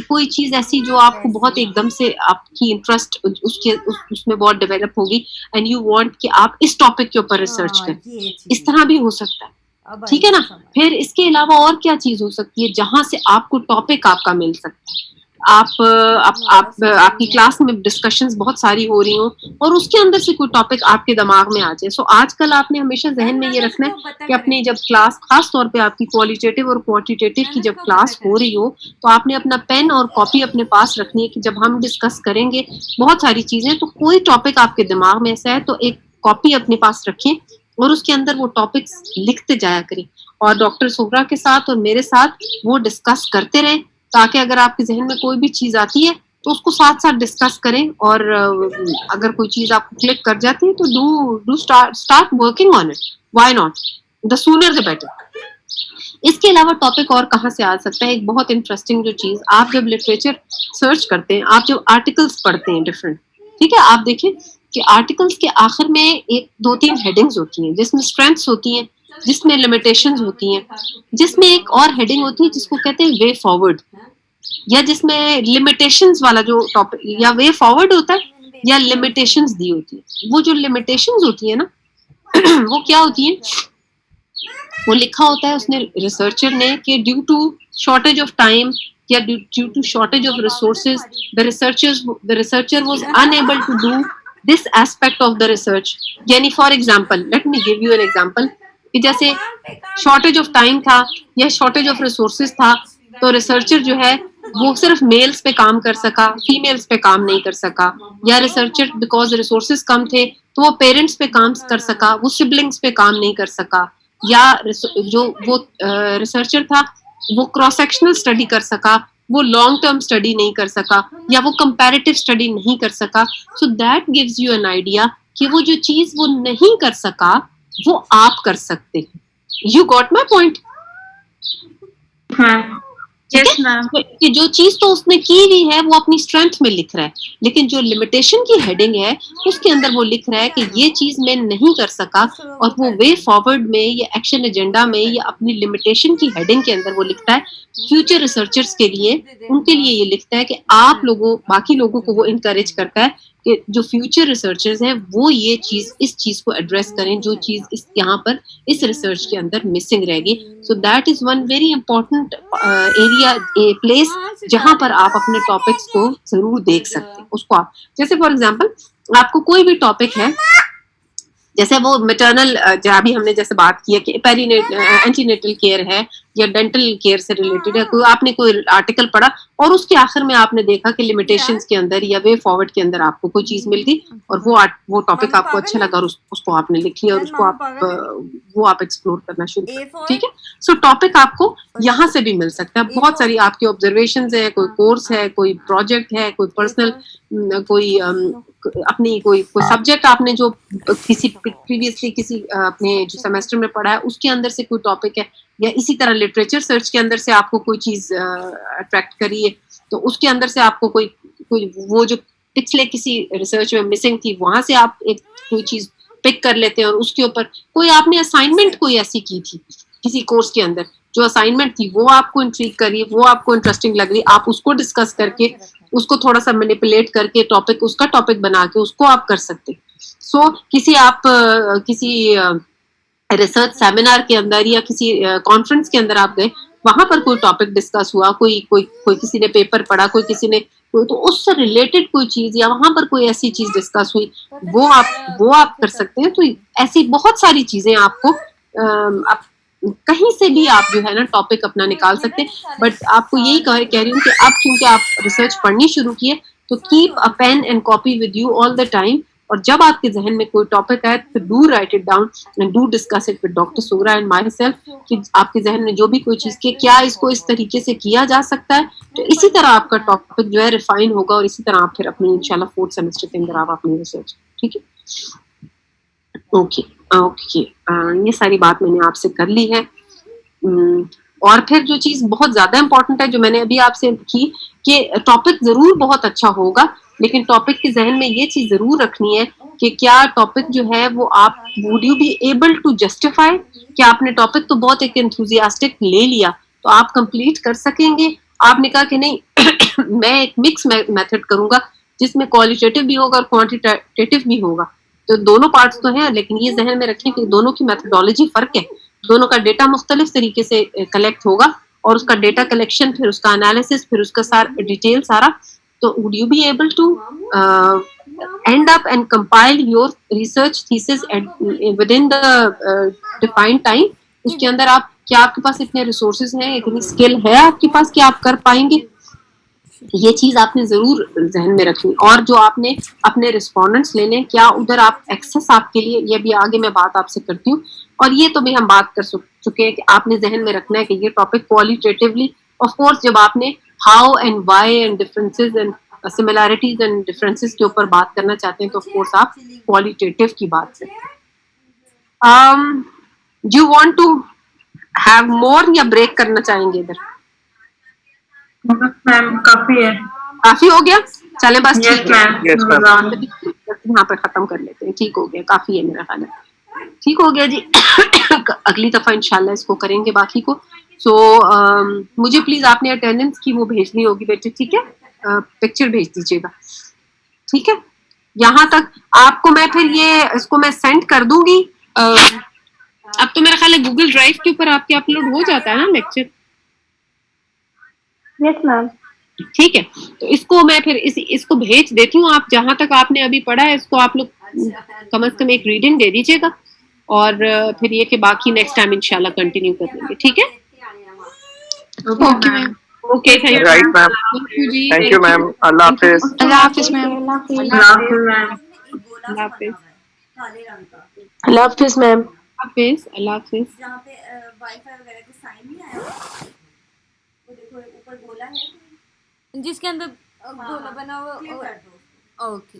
कोई चीज ऐसी जो आपको बहुत एकदम से आपकी इंटरेस्ट उसमें बहुत डेवलप होगी एंड यू वांट कि आप इस टॉपिक के ऊपर रिसर्च करें, इस तरह भी हो सकता है, ठीक है ना। फिर इसके अलावा और क्या चीज हो सकती है जहां से आपको टॉपिक आपका मिल सकता है। आपकी क्लास में डिस्कशंस बहुत सारी हो रही हो और उसके अंदर से कोई टॉपिक आपके दिमाग में आ जाए। सो आजकल आपने हमेशा जहन में ये रखना है कि अपनी जब क्लास, खास तौर पे आपकी क्वालिटेटिव और क्वांटिटेटिव की जब क्लास हो रही हो, तो आपने अपना पेन और कॉपी अपने पास रखनी है कि जब हम डिस्कस करेंगे बहुत सारी चीजें, तो कोई टॉपिक आपके दिमाग में ऐसा है तो एक कॉपी अपने पास रखें और उसके अंदर वो टॉपिक्स लिखते जाया करें और डॉक्टर सोहरा के साथ और मेरे साथ वो डिस्कस करते रहें, ताकि अगर आपके जहन में कोई भी चीज आती है तो उसको साथ साथ डिस्कस करें और अगर कोई चीज आपको क्लिक कर जाती है तो do start working on it, why not, the sooner the better. इसके अलावा टॉपिक और कहाँ से आ सकता है, एक बहुत इंटरेस्टिंग जो चीज, आप जब लिटरेचर सर्च करते हैं, आप जब आर्टिकल्स पढ़ते हैं डिफरेंट, ठीक है, आप देखें कि आर्टिकल्स के आखिर में एक 2-3 हेडिंग्स होती हैं जिसमें स्ट्रेंथ्स होती हैं, जिसमें लिमिटेशंस होती हैं, जिसमें एक और हेडिंग होती है जिसको कहते हैं वे फॉरवर्ड, या जिसमें लिमिटेशंस वाला जो टॉपिक, या वे फॉरवर्ड होता है या लिमिटेशंस दी होती है। वो जो लिमिटेशंस होती है ना वो क्या होती है, वो लिखा होता है उसने, रिसर्चर ने, कि due to shortage of time या due to shortage of resources the researcher was unable to do this aspect of the research. यानी for example, let me give you an example, कि जैसे शॉर्टेज ऑफ टाइम था या shortage of resources था, तो researcher जो है वो सिर्फ मेल्स पे काम कर सका, फीमेल्स पे काम नहीं कर सका, या रिसर्चर बिकॉज रिसोर्सेज कम थे तो वो पेरेंट्स पे काम कर सका, वो सिबलिंग्स पे काम नहीं कर सका, या जो वो रिसर्चर था वो क्रॉस सेक्शनल स्टडी कर सका, वो लॉन्ग टर्म स्टडी नहीं कर सका, या वो कंपैरेटिव स्टडी नहीं कर सका। So that gives you an idea कि वो जो चीज वो नहीं कर सका वो आप कर सकते हैं। You got my point? हाँ, यस मैम। कि जो चीज तो उसने की हुई है वो अपनी स्ट्रेंथ में लिख रहा है, लेकिन जो लिमिटेशन की हेडिंग है उसके अंदर वो लिख रहा है कि ये चीज मैं नहीं कर सका, और वो वे फॉरवर्ड में या एक्शन एजेंडा में या अपनी लिमिटेशन की हेडिंग के अंदर वो लिखता है फ्यूचर रिसर्चर्स के लिए, उनके लिए ये लिखता है कि आप लोगों, बाकी लोगों को वो इनकरेज करता है कि जो फ्यूचर रिसर्चर्स हैं वो ये चीज, इस चीज को एड्रेस करें जो चीज इस यहाँ पर इस रिसर्च के अंदर मिसिंग रहेगी। So that is one very important area, place जहां पर आप अपने टॉपिक्स को जरूर देख सकते हैं। उसको आप, जैसे फॉर एग्जांपल आपको कोई भी टॉपिक है, जैसे वो मैटरनल, अभी हमने जैसे बात की है कि एंटीनेटल केयर है या डेंटल केयर से रिलेटेड है, कोई आपने कोई आर्टिकल पढ़ा और उसके आखिर में आपने देखा कि लिमिटेशंस के अंदर या वे फॉरवर्ड के अंदर आपको कोई चीज मिल गई और वो टॉपिक आपको अच्छा लगा और उसको आपने लिख लिया और उसको आप एक्सप्लोर करना शुरू कर, ठीक है। सो टॉपिक आपको यहाँ से भी मिल सकता है, बहुत सारी आपकी ऑब्जर्वेशंस है, कोई कोर्स है, कोई प्रोजेक्ट है, कोई पर्सनल, कोई अपनी कोई सब्जेक्ट आपने जो किसी प्रीवियसली किसी अपने जो सेमेस्टर में पढ़ा है उसके अंदर से कोई टॉपिक है, या इसी तरह लिटरेचर सर्च के अंदर से आपको कोई चीज अट्रैक्ट करी है तो उसके अंदर से आपको कोई वो जो पिछले किसी रिसर्च में मिसिंग थी वहां से आप एक कोई चीज पिक कर लेते हैं और उसके ऊपर कोई आपने असाइनमेंट कोई ऐसी की थी किसी कोर्स के अंदर जो असाइनमेंट थी वो आपको इंट्रीग कर रही है, वो आपको इंटरेस्टिंग लग रही है, आप उसको डिस्कस करके उसको थोड़ा सा मैनिपुलेट करके टॉपिक उसका टॉपिक बना के उसको आप कर सकते। सो किसी रिसर्च सेमिनार के अंदर या किसी कॉन्फ्रेंस के अंदर आप गए, वहां पर कोई टॉपिक डिस्कस हुआ, कोई किसी ने पेपर पढ़ा, कोई किसी ने तो उससे रिलेटेड कोई चीज या वहां पर कोई ऐसी चीज डिस्कस हुई, वो आप कर सकते हैं। तो ऐसी बहुत सारी चीजें आपको आप कहीं से भी आप जो है ना टॉपिक अपना निकाल सकते हैं। बट आपको यही कह रही हूँ कि अब क्योंकि आप रिसर्च पढ़नी शुरू की है, तो keep a pen and copy with you all the time, और जब आपके जहन में कोई टॉपिक आए तो do write it down and do discuss it with doctor Sughra and myself, कि आपके जहन में जो भी कोई चीज की क्या इसको इस तरीके से किया जा सकता है, तो इसी तरह आपका टॉपिक जो है रिफाइन होगा, और इसी तरह आप फिर अपनी इंशाल्लाह 4th सेमेस्टर के अंदर आप अपनी रिसर्च, ठीक है। ओके ओके, ये सारी बात मैंने आपसे कर ली है। और फिर जो चीज बहुत ज्यादा इंपॉर्टेंट है जो मैंने अभी आपसे की, कि टॉपिक जरूर बहुत अच्छा होगा, लेकिन टॉपिक के जहन में ये चीज जरूर रखनी है कि क्या टॉपिक जो है वो आप would you be able to justify, कि आपने टॉपिक तो बहुत एक एंथुजियास्टिक ले लिया तो आप कंप्लीट कर सकेंगे। आपने कहा कि नहीं मैं एक मिक्स मेथड करूंगा जिसमें क्वालिटेटिव भी होगा और क्वांटिटेटिव भी होगा, तो दोनों पार्ट्स तो हैं, लेकिन ये जहन में रखें कि दोनों की मेथोडोलॉजी फर्क है, दोनों का डेटा मुख्तलिफ तरीके से कलेक्ट होगा, और उसका डेटा कलेक्शन, फिर उसका एनालिसिस, फिर उसका सारा डिटेल सारा, तो would you be able to end up and compile your research thesis within the defined time? उसके अंदर आप क्या आपके पास इतने रिसोर्सेज हैं, इतनी स्किल है आपके पास कि आप कर पाएंगे, ये चीज आपने जरूर जहन में रखनी। और जो आपने अपने रिस्पोंडेंट्स लेने, क्या उधर आप एक्सेस आपके लिए, ये भी आगे मैं बात आपसे करती हूँ, और ये तो भी हम बात कर चुके हैं कि आपने जहन में रखना है कि ये टॉपिक क्वालिटेटिवली, ऑफ कोर्स जब आपने how and why and differences and similarities and differences के ऊपर बात करना चाहते हैं तो ऑफ कोर्स आप क्वालिटेटिव की बात करते हैं। Do you want to have more या ब्रेक करना चाहेंगे इधर? मैम काफी है, काफी हो गया, चले बस ठीक है, yes, यहाँ पर खत्म कर लेते हैं, ठीक हो गया, काफी है मेरा ख्याल है, ठीक हो गया जी। अगली दफा इंशाल्लाह इसको करेंगे बाकी को। सो मुझे प्लीज आपने अटेंडेंस की वो भेजनी होगी बेटे, ठीक है, पिक्चर भेज दीजिएगा, ठीक है। यहाँ तक आपको मैं फिर ये इसको मैं सेंड कर दूंगी। अब तो मेरा ख्याल है गूगल ड्राइव के ऊपर आपके अपलोड हो जाता है ना लेक्चर? Yes ma'am. ठीक है, तो इसको मैं फिर इसको भेज देती हूँ। आप जहां तक आपने अभी पढ़ा है इसको आप लोग कम से कम एक रीडिंग दे दीजिएगा, और फिर ये कि बाकी नेक्स्ट टाइम इंशाल्लाह कंटिन्यू कर लेंगे, ठीक है। Okay ma'am, okay, thank you, right ma'am, thank you ma'am, अल्लाह हाफिज। अल्लाह हाफिज मैम। अल्लाह हाफिज मैम, अल्लाह हाफिज, काले रंग का, अल्लाह हाफिज मैम। हाफिज, अल्लाह हाफिज। जहाँ पे वाईफाई वगैरह के साइन नहीं आया वो देखो ऊपर गोला है जिसके अंदर गोला बना हुआ। ओके।